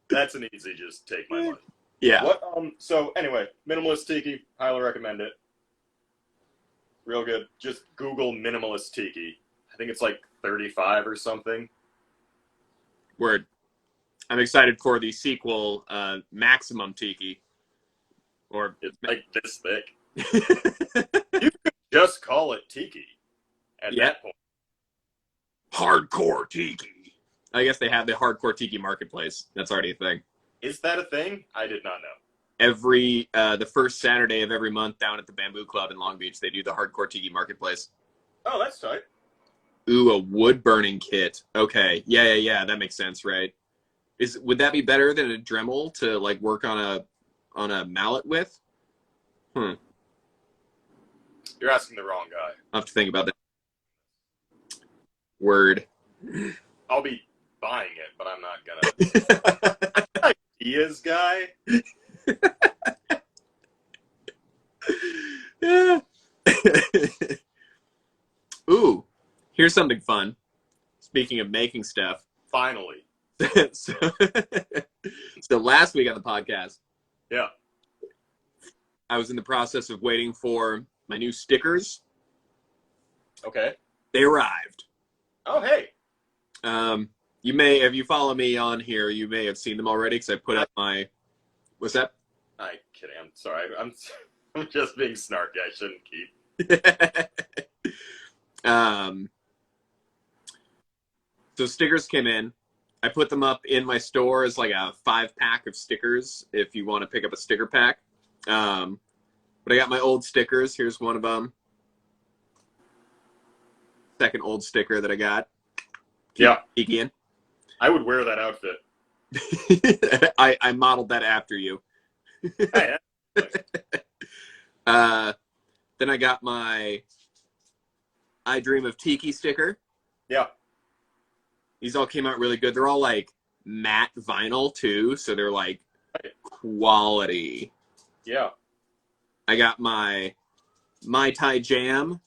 That's an easy just take my money. Yeah. So anyway, Minimalist Tiki, highly recommend it. Real good. Just Google Minimalist Tiki. I think it's like 35 or something. Word. I'm excited for the sequel, Maximum Tiki. Or it's like this thick. You could just call it Tiki at that point. Hardcore Tiki. I guess they have the Hardcore Tiki Marketplace. That's already a thing. Is that a thing? I did not know. Every the first Saturday of every month down at the Bamboo Club in Long Beach, they do the Hardcore Tiki Marketplace. Oh, that's tight. Ooh, a wood burning kit. Okay, yeah. That makes sense, right? Would that be better than a Dremel to like work on a mallet with? You're asking the wrong guy. I'll have to think about that. Word. I'll be buying it, but I'm not gonna. Ideas guy. Ooh, here's something fun. Speaking of making stuff. Finally. So last week on the podcast, yeah, I was in the process of waiting for my new stickers. Okay. They arrived. Oh, hey. You may, if you follow me on here, you may have seen them already because I put up my. What's that? I'm kidding. I'm sorry. I'm just being snarky. I shouldn't keep. So stickers came in. I put them up in my store as like a 5-pack of stickers if you want to pick up a sticker pack. But I got my old stickers. Here's one of them. Second old sticker that I got. Tiki in. I would wear that outfit. I modeled that after you. Hey, then I got my I Dream of Tiki sticker. Yeah. These all came out really good. They're all like matte vinyl too, so they're like quality. Yeah. I got my Mai Tai Jam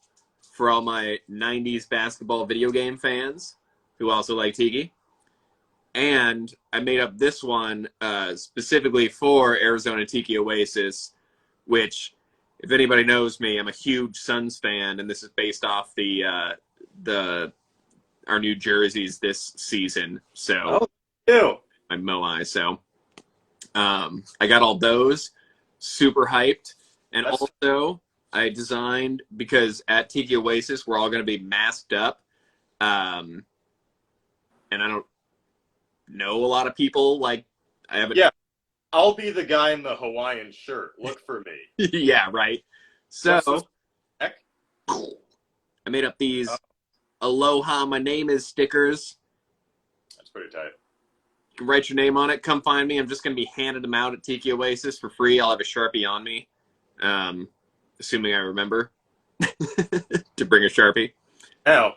for all my 90s basketball video game fans who also like Tiki. And I made up this one specifically for Arizona Tiki Oasis, which, if anybody knows me, I'm a huge Suns fan, and this is based off the our new jerseys this season. So Oh, ew. my Moai. So I got all those, super hyped, and That's also I designed, because at Tiki Oasis we're all going to be masked up, and I don't know a lot of people. Like, I haven't. yeah. I'll be the guy in the Hawaiian shirt. Look for me. Yeah, right. So What's this heck? I made up these Aloha, my name is stickers. That's pretty tight. You can write your name on it. Come find me. I'm just going to be handing them out at Tiki Oasis for free. I'll have a Sharpie on me, assuming I remember to bring a Sharpie. Now,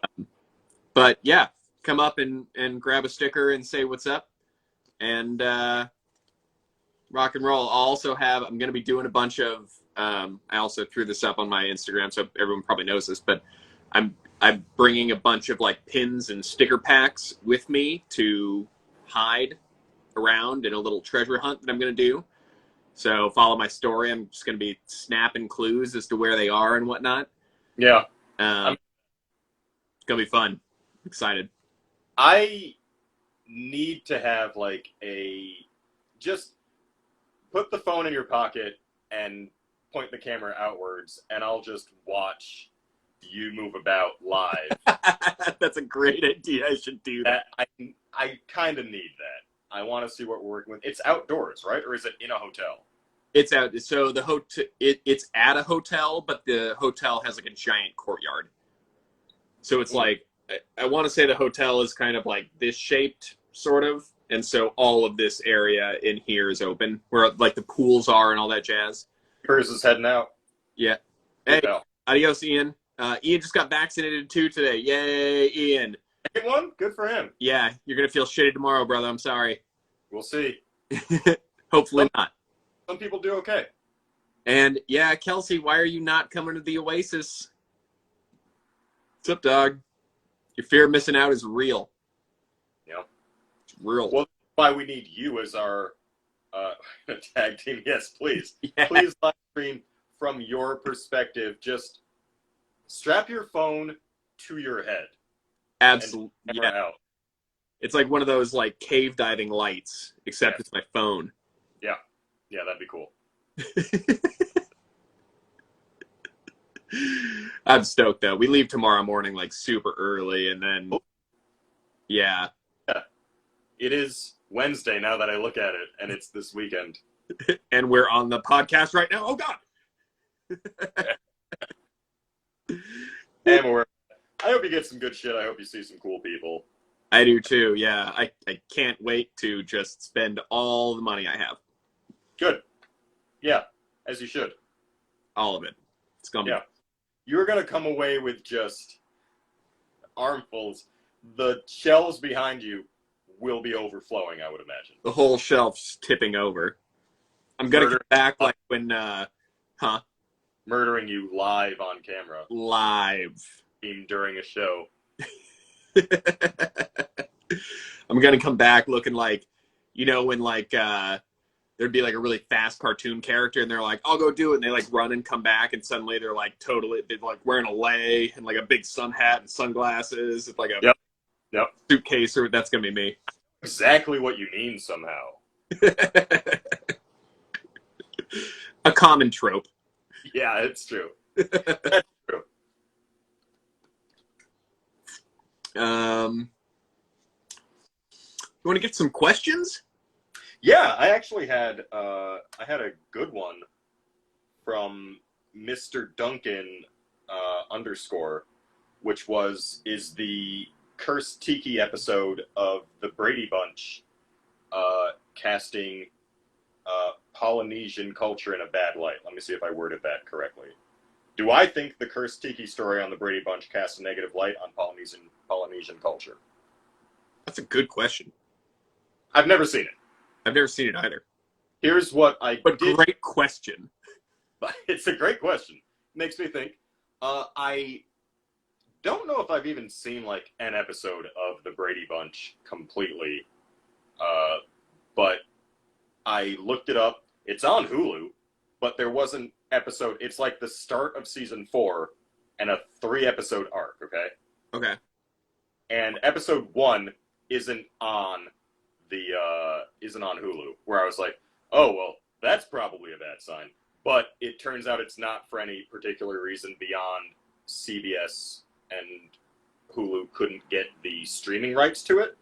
But yeah, come up and grab a sticker and say what's up, and rock and roll. I'm going to be doing a bunch of, I also threw this up on my Instagram, so everyone probably knows this, but I'm bringing a bunch of like pins and sticker packs with me to hide around in a little treasure hunt that I'm going to do. So follow my story. I'm just going to be snapping clues as to where they are and whatnot. yeah. It's going to be fun. I'm excited. I need to have just put the phone in your pocket and point the camera outwards, and I'll just watch you move about live. That's a great idea. I should do that. I kind of need that. I want to see what we're working with. It's outdoors, right? Or is it in a hotel? It's out. So the hotel, it's at a hotel, but the hotel has like a giant courtyard. So it's like, I want to say the hotel is kind of like this shaped, sort of. And so all of this area in here is open, where like the pools are and all that jazz. Yours is heading out. Yeah. Good Hey, bell. adios, Ian. Ian just got vaccinated too today. Yay, Ian. Second one? Good for him. Yeah, you're going to feel shitty tomorrow, brother. I'm sorry. We'll see. Hopefully not. Some people do okay. And yeah, Kelsey, why are you not coming to the Oasis? What's up, dog? Your fear of missing out is real. Yeah. It's real. Well, that's why we need you as our tag team. Yes, please. Yeah. Please live stream from your perspective. Just strap your phone to your head. Absolutely. And Yeah. out. It's like one of those like cave diving lights, except it's my phone. Yeah. Yeah, that'd be cool. I'm stoked though. We leave tomorrow morning like super early, and then yeah. It is Wednesday now that I look at it, and it's this weekend. And we're on the podcast right now. Oh God. And I hope you get some good shit. I hope you see some cool people. I do too. Yeah. I can't wait to just spend all the money I have. Good. Yeah, as you should. All of it. It's gonna be. Yeah. You're going to come away with just armfuls. The shelves behind you will be overflowing, I would imagine. The whole shelf's tipping over. I'm gonna get back like when Murdering you live on camera. live. During a show. I'm gonna come back looking like, when like there'd be like a really fast cartoon character, and they're like, I'll go do it, and they like run and come back, and suddenly they're like they're like wearing a lei and like a big sun hat and sunglasses, it's like a Yep. suitcase, or that's gonna be me. Exactly what you mean somehow. A common trope. Yeah, it's true. That's true. You want to get some questions? Yeah, I actually had a good one from Mr. Duncan _ which is the Cursed Tiki episode of the Brady Bunch casting Polynesian culture in a bad light. Let me see if I worded that correctly. Do I think the Cursed Tiki story on the Brady Bunch casts a negative light on Polynesian culture? That's a good question. I've never seen it. I've never seen it either. Here's what I But did. great question. It's a great question. Makes me think. I don't know if I've even seen like an episode of the Brady Bunch completely, but I looked it up. It's on Hulu, but there was an episode. It's like the start of season 4 and a 3-episode arc. Okay, Okay. and episode 1 isn't on isn't on Hulu. Where I was like, oh well, that's probably a bad sign. But it turns out it's not for any particular reason beyond CBS and Hulu couldn't get the streaming rights to it.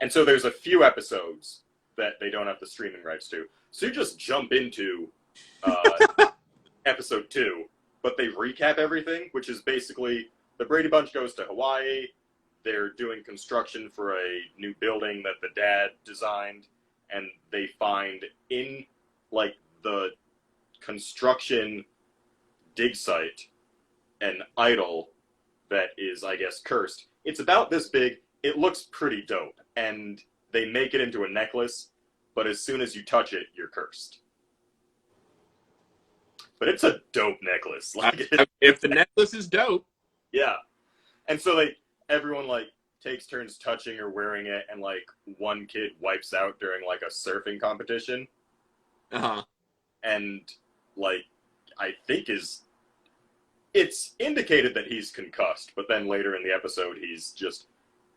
And so there's a few episodes that they don't have the streaming rights to. So you just jump into episode 2, but they recap everything, which is basically the Brady Bunch goes to Hawaii. They're doing construction for a new building that the dad designed, and they find in like the construction dig site an idol that is, I guess, cursed. It's about this big. It looks pretty dope, and they make it into a necklace, but as soon as you touch it, you're cursed. But it's a dope necklace. Like, If the necklace is dope. yeah. And so everyone like takes turns touching or wearing it, and like one kid wipes out during like a surfing competition. Uh-huh. And like I think it's indicated that he's concussed, but then later in the episode he's just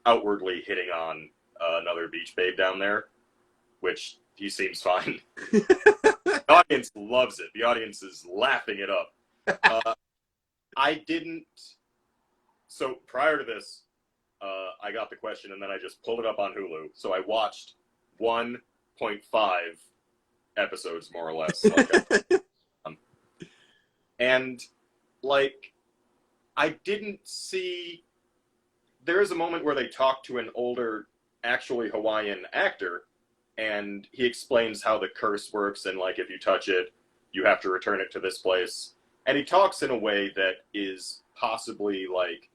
outwardly hitting on another beach babe down there, which he seems fine. The audience loves it. The audience is laughing it up. I didn't. So prior to this, I got the question and then I just pulled it up on Hulu. So I watched 1.5 episodes more or less. And like I didn't see. There is a moment where they talk to an older, actually Hawaiian actor, and he explains how the curse works, and like if you touch it, you have to return it to this place. And he talks in a way that is possibly like,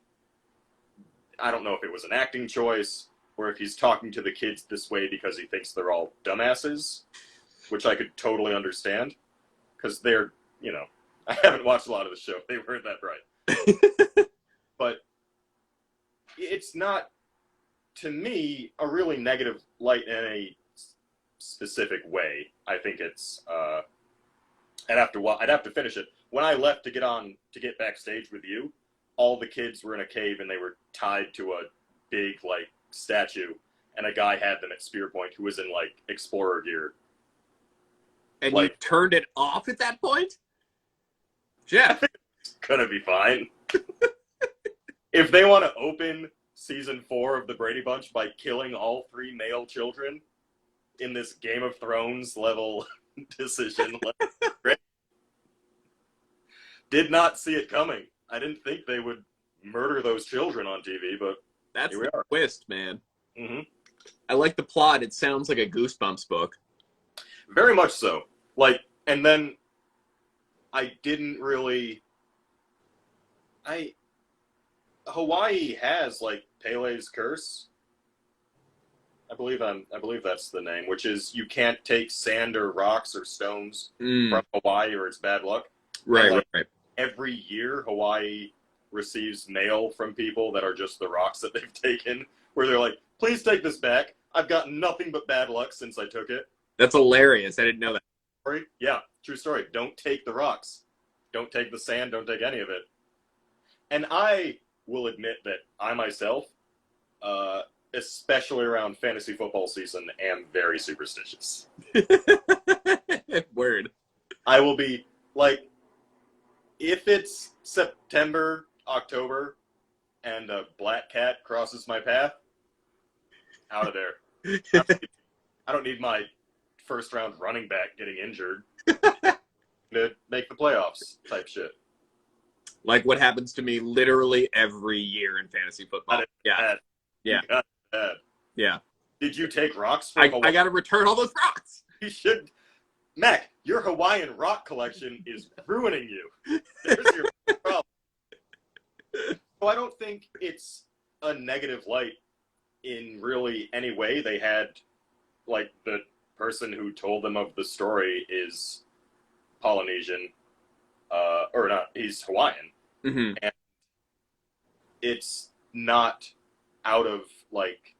I don't know if it was an acting choice or if he's talking to the kids this way because he thinks they're all dumbasses, which I could totally understand because they're, I haven't watched a lot of the show. They weren't that bright. But it's not, to me, a really negative light in a specific way. I think it's, I'd have to finish it. When I left to get backstage with you, all the kids were in a cave and they were tied to a big, like, statue, and a guy had them at spear point who was in, like, explorer gear. And like, you turned it off at that point? Jeff. It's gonna be fine. If they want to open season 4 of the Brady Bunch by killing all 3 male children in this Game of Thrones level decision, did not see it coming. I didn't think they would murder those children on TV, but that's here we are. Twist, man. Mm-hmm. I like the plot. It sounds like a Goosebumps book. Very much so. Like, and then I didn't really. Hawaii has like Pele's curse. I believe that's the name, which is you can't take sand or rocks or stones from Hawaii or it's bad luck. Right. Every year, Hawaii receives mail from people that are just the rocks that they've taken, where they're like, please take this back. I've gotten nothing but bad luck since I took it. That's hilarious. I didn't know that. Yeah, true story. Don't take the rocks. Don't take the sand. Don't take any of it. And I will admit that I myself, especially around fantasy football season, am very superstitious. Word. I will be, like, if it's September, October, and a black cat crosses my path, out of there. I don't need my first-round running back getting injured to make the playoffs type shit. Like what happens to me literally every year in fantasy football. Yeah. Did you take rocks from Hawaii? I got to return all those rocks. You should. Mac, your Hawaiian rock collection is ruining you. There's your problem. So I don't think it's a negative light in really any way. They had, like, the person who told them of the story is Polynesian, or not, he's Hawaiian. Mm-hmm. And it's not out of, like,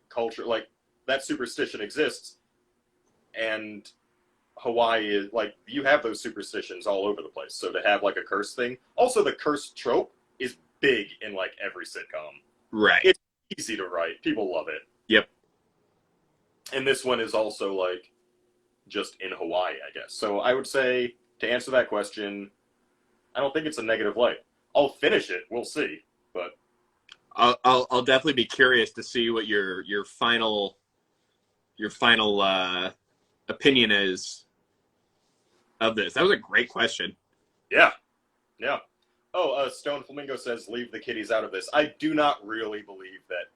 culture. Like, that superstition exists, and Hawaii is, like, you have those superstitions all over the place. So to have, like, a curse thing. Also, the curse trope is big in, like, every sitcom. Right. It's easy to write. People love it. Yep. And this one is also, like, just in Hawaii, I guess. So I would say, to answer that question, I don't think it's a negative light. I'll finish it. We'll see. But I'll definitely be curious to see what your final opinion is of this. That was a great question. yeah. Oh, Stone Flamingo says, leave the kitties out of this. I do not really believe that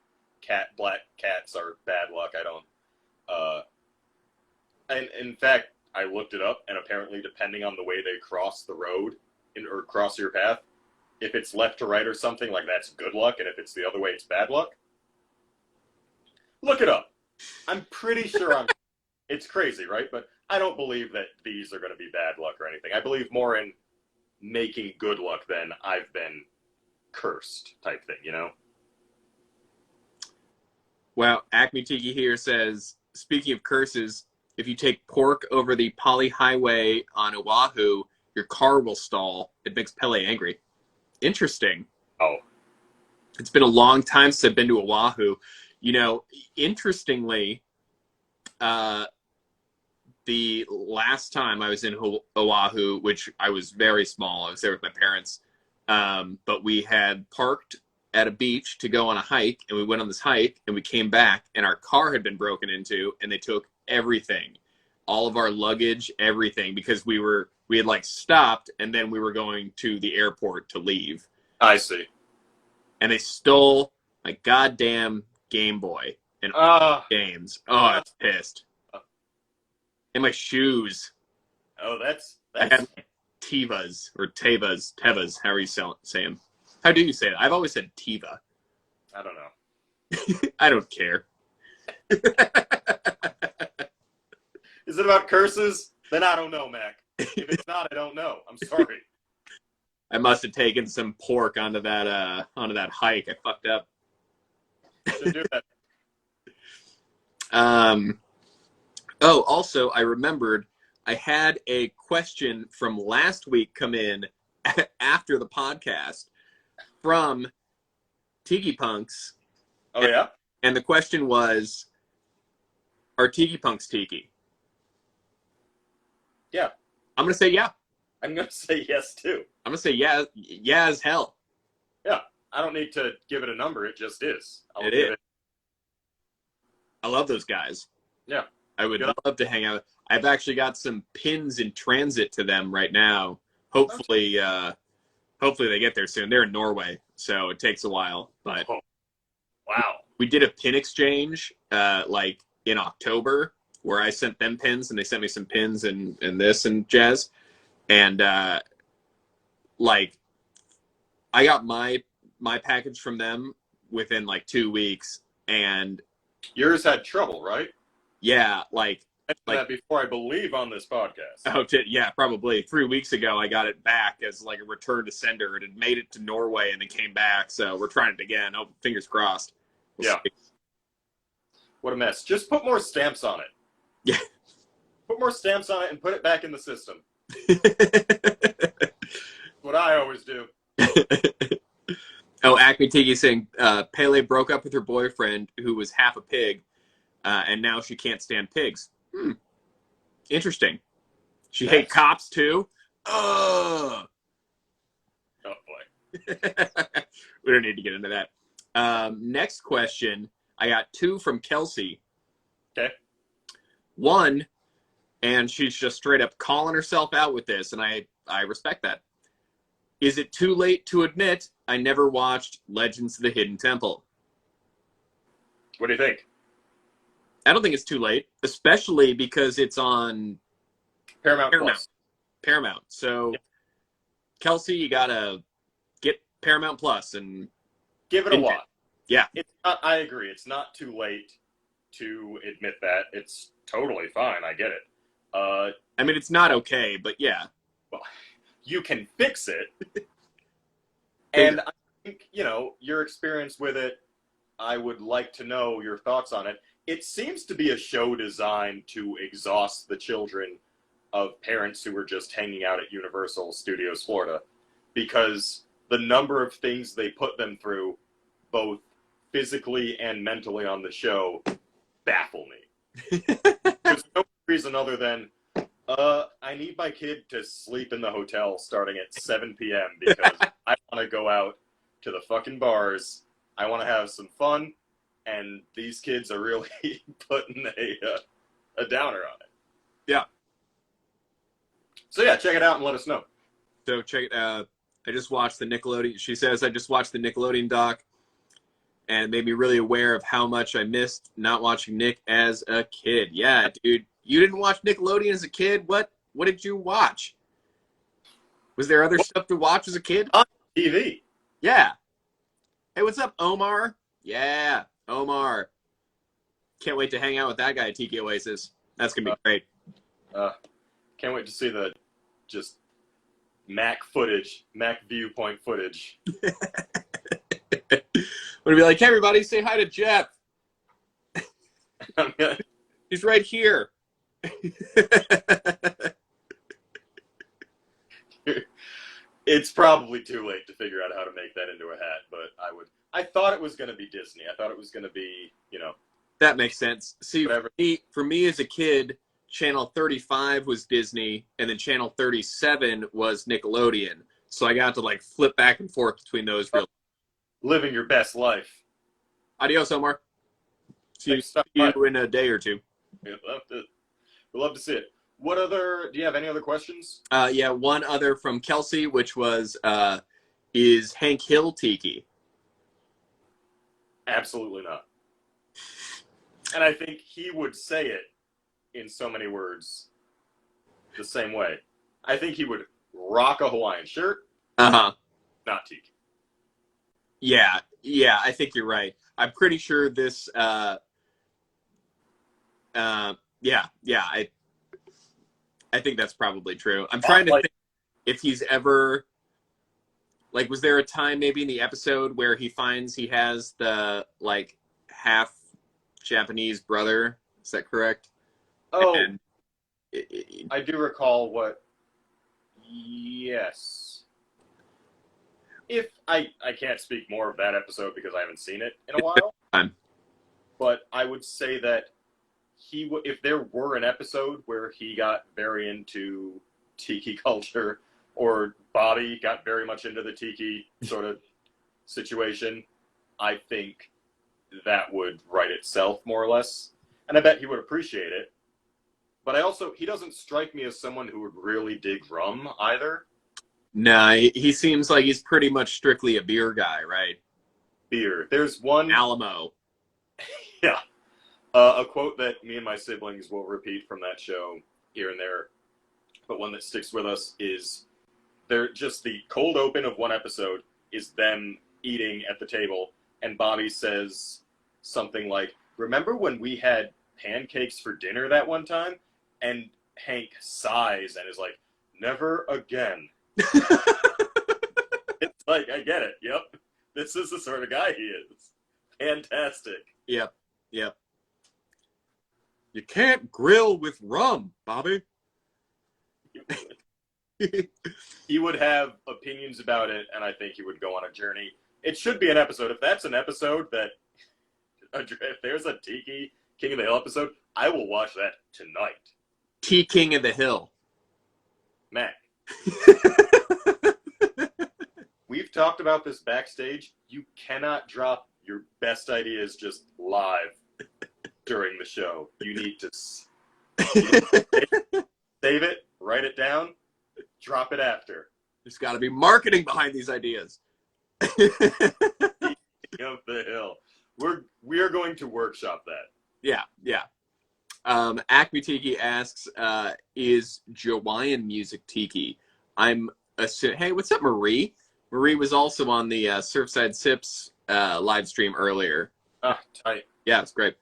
black cats are bad luck. I don't. And in fact, I looked it up, and apparently, depending on the way they cross the road or cross your path, if it's left to right or something, like, that's good luck, and if it's the other way, it's bad luck. Look it up. I'm pretty sure it's crazy, right? But I don't believe that these are going to be bad luck or anything. I believe more in making good luck than I've been cursed type thing, you know? Well, Acme Tiki here says, speaking of curses, if you take pork over the Poly Highway on Oahu, your car will stall. It makes Pele angry. Interesting. Oh. It's been a long time since I've been to Oahu. You know, interestingly, the last time I was in Oahu, which I was very small, I was there with my parents, but we had parked at a beach to go on a hike, and we went on this hike, and we came back, and our car had been broken into, and they took everything, all of our luggage, everything, because we had like stopped, and then we were going to the airport to leave. I see. And they stole my goddamn Game Boy and games. Oh, I was pissed. And my shoes. Oh, that's... I had like, Tevas, however you say them. How do you say it? I've always said Teva. I don't know. I don't care. Is it about curses? Then I don't know, Mac. If it's not, I don't know. I'm sorry. I must have taken some pork onto that hike. I fucked up. Should do that. Oh, also, I remembered I had a question from last week come in after the podcast from Tiki Punks. Oh, yeah? And the question was, are Tiki Punks Tiki? Yeah. I'm going to say yeah. I'm going to say yes, too. I'm going to say yeah as hell. Yeah. I don't need to give it a number. It just is. It is. I love those guys. Yeah. I would love to hang out. I've actually got some pins in transit to them right now. Hopefully they get there soon. They're in Norway, so it takes a while. But wow. We did a pin exchange like in October where I sent them pins and they sent me some pins and this and jazz. And like I got my package from them within like 2 weeks, and yours had trouble, right? Yeah, like that before, I believe, on this podcast. Oh, yeah, probably 3 weeks ago. I got it back as like a return to sender. It had made it to Norway and then came back. So we're trying it again. Oh, fingers crossed. We'll see. What a mess! Just put more stamps on it. Yeah, put more stamps on it and put it back in the system. What I always do. Oh, Acme Tiki saying Pele broke up with her boyfriend who was half a pig, and now she can't stand pigs. Interesting. She hates cops too. Oh boy. We don't need to get into that. Next question. I got 2 from Kelsey. Okay. 1, and she's just straight up calling herself out with this, and I respect that. Is it too late to admit I never watched Legends of the Hidden Temple? What do you think? I don't think it's too late, especially because it's on Paramount. Paramount. So, yeah. Kelsey, you gotta get Paramount Plus and give it a watch. Yeah, it's not. I agree. It's not too late. to admit that. It's totally fine. I get it. I mean, it's not okay, but yeah. Well, you can fix it. Figure. And I think, your experience with it, I would like to know your thoughts on it. It seems to be a show designed to exhaust the children of parents who were just hanging out at Universal Studios Florida, because the number of things they put them through, both physically and mentally on the show, baffle me. There's no reason other than, I need my kid to sleep in the hotel starting at 7 p.m. because I want to go out to the fucking bars. I want to have some fun, and these kids are really putting a downer on it. Yeah. So yeah, check it out and let us know. So check it out. I just watched the Nickelodeon. She says I just watched the Nickelodeon doc, and it made me really aware of how much I missed not watching Nick as a kid. Yeah, dude. You didn't watch Nickelodeon as a kid? What did you watch? Was there other stuff to watch as a kid? On TV. Yeah. Hey, what's up, Omar? Yeah, Omar. Can't wait to hang out with that guy at Tiki Oasis. That's going to be great. Can't wait to see the just Mac viewpoint footage. Would be like, hey, everybody, say hi to Jeff. He's right here. It's probably too late to figure out how to make that into a hat, but I thought it was going to be Disney. I thought it was going to be, That makes sense. See, whatever. For me as a kid, Channel 35 was Disney, and then Channel 37 was Nickelodeon. So I got to flip back and forth between those. Living your best life. Adios, Omar. See you in a day or two. We'd love to see it. Do you have any other questions? Yeah, one other from Kelsey, which was, is Hank Hill Tiki? Absolutely not. And I think he would say it in so many words the same way. I think he would rock a Hawaiian shirt. Uh-huh. Not Tiki. Yeah, I think you're right. I'm pretty sure this, I think that's probably true. I'm trying to think if he's ever, was there a time maybe in the episode where he finds he has the, half Japanese brother? Is that correct? Oh, I do recall yes. If I can't speak more of that episode because I haven't seen it in a while, but I would say that if there were an episode where he got very into Tiki culture, or Bobby got very much into the Tiki sort of situation, I think that would write itself more or less. And I bet he would appreciate it. But he doesn't strike me as someone who would really dig rum either. No, he seems like he's pretty much strictly a beer guy, right? Beer. There's one... Alamo. Yeah. A quote that me and my siblings will repeat from that show here and there, but one that sticks with us is just the cold open of one episode is them eating at the table, and Bobby says something like, "Remember when we had pancakes for dinner that one time?" And Hank sighs and is like, "Never again." It's like, I get it. Yep. This is the sort of guy he is. Fantastic. Yep. You can't grill with rum, Bobby. He would have opinions about it, and I think he would go on a journey. It should be an episode. If that's an episode if there's a Tiki King of the Hill episode, I will watch that tonight. T King of the Hill. Mac. We've talked about this backstage. You cannot drop your best ideas just live during the show. You need to save it, write it down, drop it after. There's got to be marketing behind these ideas. Of the Hill. We are going to workshop that. Yeah. Acme Tiki asks, is Jawaiian music Tiki? I'm assuming. Hey, what's up, Marie? Marie was also on the Surfside Sips live stream earlier. Ah, tight. Yeah, it's great.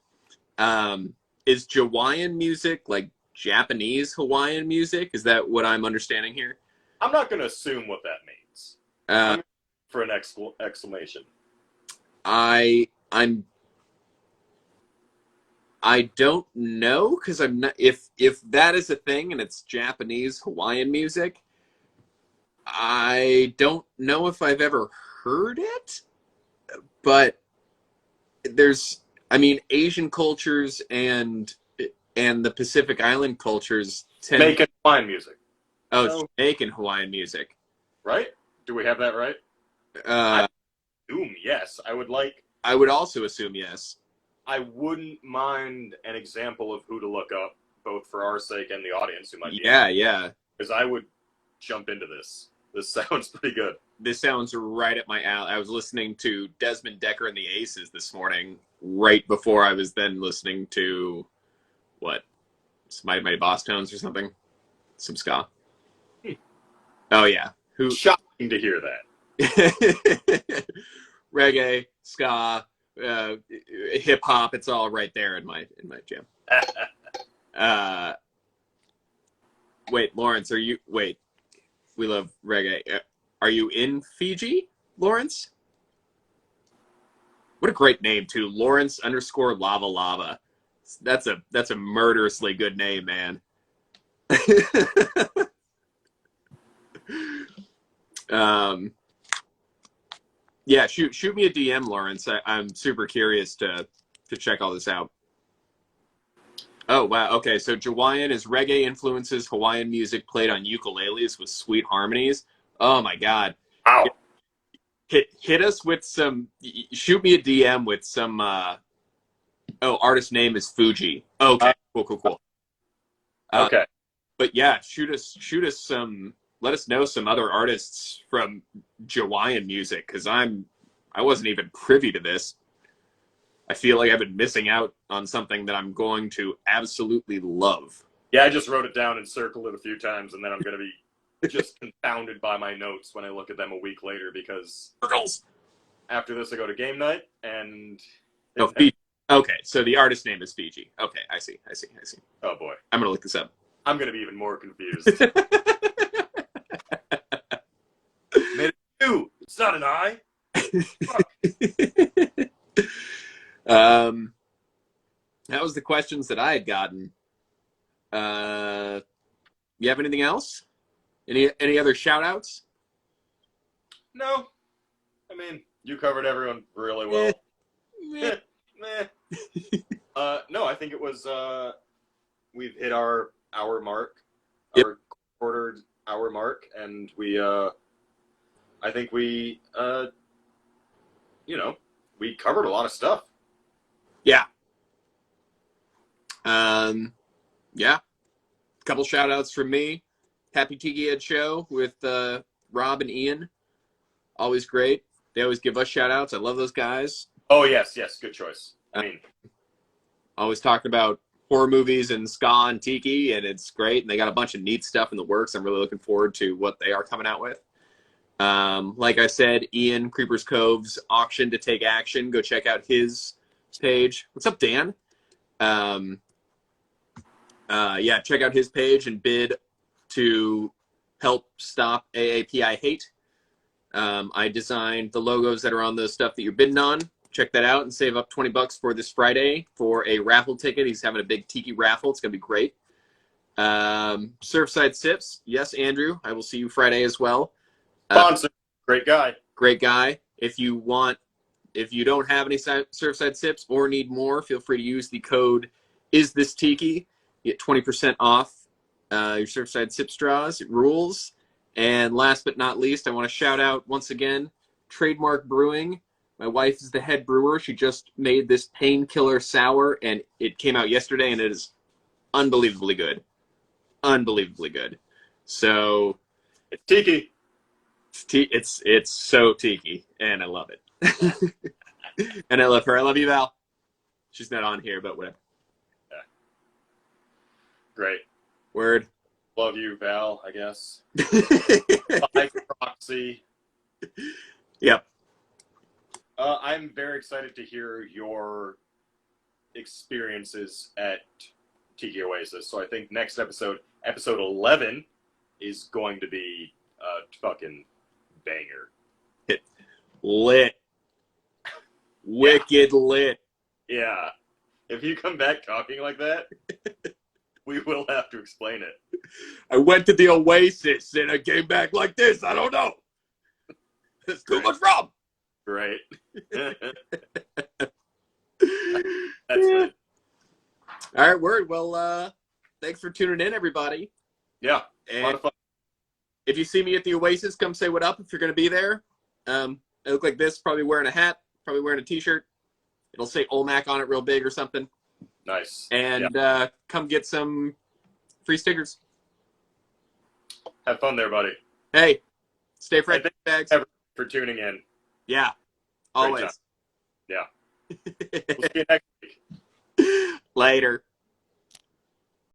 Is Hawaiian music like Japanese Hawaiian music? Is that what I'm understanding here? I'm not going to assume what that means. Uh, I'm for an exclamation. I'm I don't know because I'm not. If that is a thing and it's Japanese Hawaiian music, I don't know if I've ever heard it. But there's, I mean, Asian cultures and the Pacific Island cultures tend. Jamaican Hawaiian music. Oh, No. Jamaican Hawaiian music. Right? Do we have that right? Uh, I assume yes. I would also assume yes. I wouldn't mind an example of who to look up, both for our sake and the audience who might be. Yeah. Because I would jump into this. This sounds pretty good. This sounds right at my alley. I was listening to Desmond Decker and the Aces this morning, right before I was then listening to what? Mighty Mighty Boss Tones or something? Some ska. Oh, yeah. Who? Shocking to hear that. Reggae, ska, hip hop. It's all right there in my jam. Wait, Lawrence, wait, we love reggae. Are you in Fiji, Lawrence? What a great name too, Lawrence _ Lava Lava. That's a murderously good name, man. Yeah, shoot me a DM, Lawrence. I'm super curious to check all this out. Oh, wow. Okay, so Hawaiian is reggae influences Hawaiian music played on ukuleles with sweet harmonies. Oh my God. Wow. Hit us with some. Shoot me a DM with some. Artist name is Fuji. Okay, cool. Okay. But yeah, shoot us some. Let us know some other artists from Hawaiian music because I wasn't even privy to this. I feel like I've been missing out on something that I'm going to absolutely love. Yeah, I just wrote it down and circled it a few times, and then I'm going to be just confounded by my notes when I look at them a week later because Circles. after this I go to game night and... No, Fiji. Okay, so the artist name is Fiji. Okay, I see. Oh boy. I'm going to look this up. I'm going to be even more confused. Made it It's not an I. That was the questions that I had gotten. You have anything else? Any other shout outs? No. I mean, you covered everyone really well. Meh. No, I think it was, we've hit our hour mark, Yep. our quartered hour mark, and I think we covered a lot of stuff. Yeah. Yeah. A couple shout outs from me. Happy Tiki Ed Show with Rob and Ian. Always great. They always give us shout outs. I love those guys. Oh, yes, good choice. I mean, always talking about horror movies and ska and tiki, and it's great. And they got a bunch of neat stuff in the works. I'm really looking forward to what they are coming out with. Like I said, Ian, Creepers Cove's Auction to Take Action. Go check out his page. What's up, Dan? Yeah, check out his page and bid to help stop AAPI hate. I designed the logos that are on the stuff that you're bidding on. Check that out and save up $20 for this Friday for a raffle ticket. He's having a big tiki raffle. It's going to be great. Surfside Sips. Yes, Andrew. I will see you Friday as well. sponsor. Great guy. Great guy. If you don't have any Surfside Sips or need more, feel free to use the code IsThisTiki. Get 20% off your Surfside Sip straws. It rules. And last but not least, I want to shout out once again, Trademark Brewing. My wife is the head brewer. She just made this painkiller sour, and it came out yesterday, and it is unbelievably good. Unbelievably good. So It's Tiki. It's so tiki, and I love it. And I love her. I love you, Val. She's not on here, but whatever. Yeah. Great. Word. Love you, Val, I guess. Bye, Proxy. Yep. I'm very excited to hear your experiences at Tiki Oasis. So I think next episode 11, is going to be a fucking banger. Lit. Wicked lit. Yeah. If you come back talking like that, we will have to explain it. I went to the Oasis and I came back like this. I don't know. There's too much rum. Right. That's good. All right, word. Well, thanks for tuning in, everybody. Yeah. And a lot of fun. if you see me at the Oasis, come say what up if you're going to be there. I look like this, probably wearing a hat, probably wearing a t-shirt. It'll say Olmac on it real big or something. Nice. And come get some free stickers. Have fun there, buddy. Hey, stay fresh, bags. For tuning in. Yeah, always. Yeah. We'll see you next week. Later.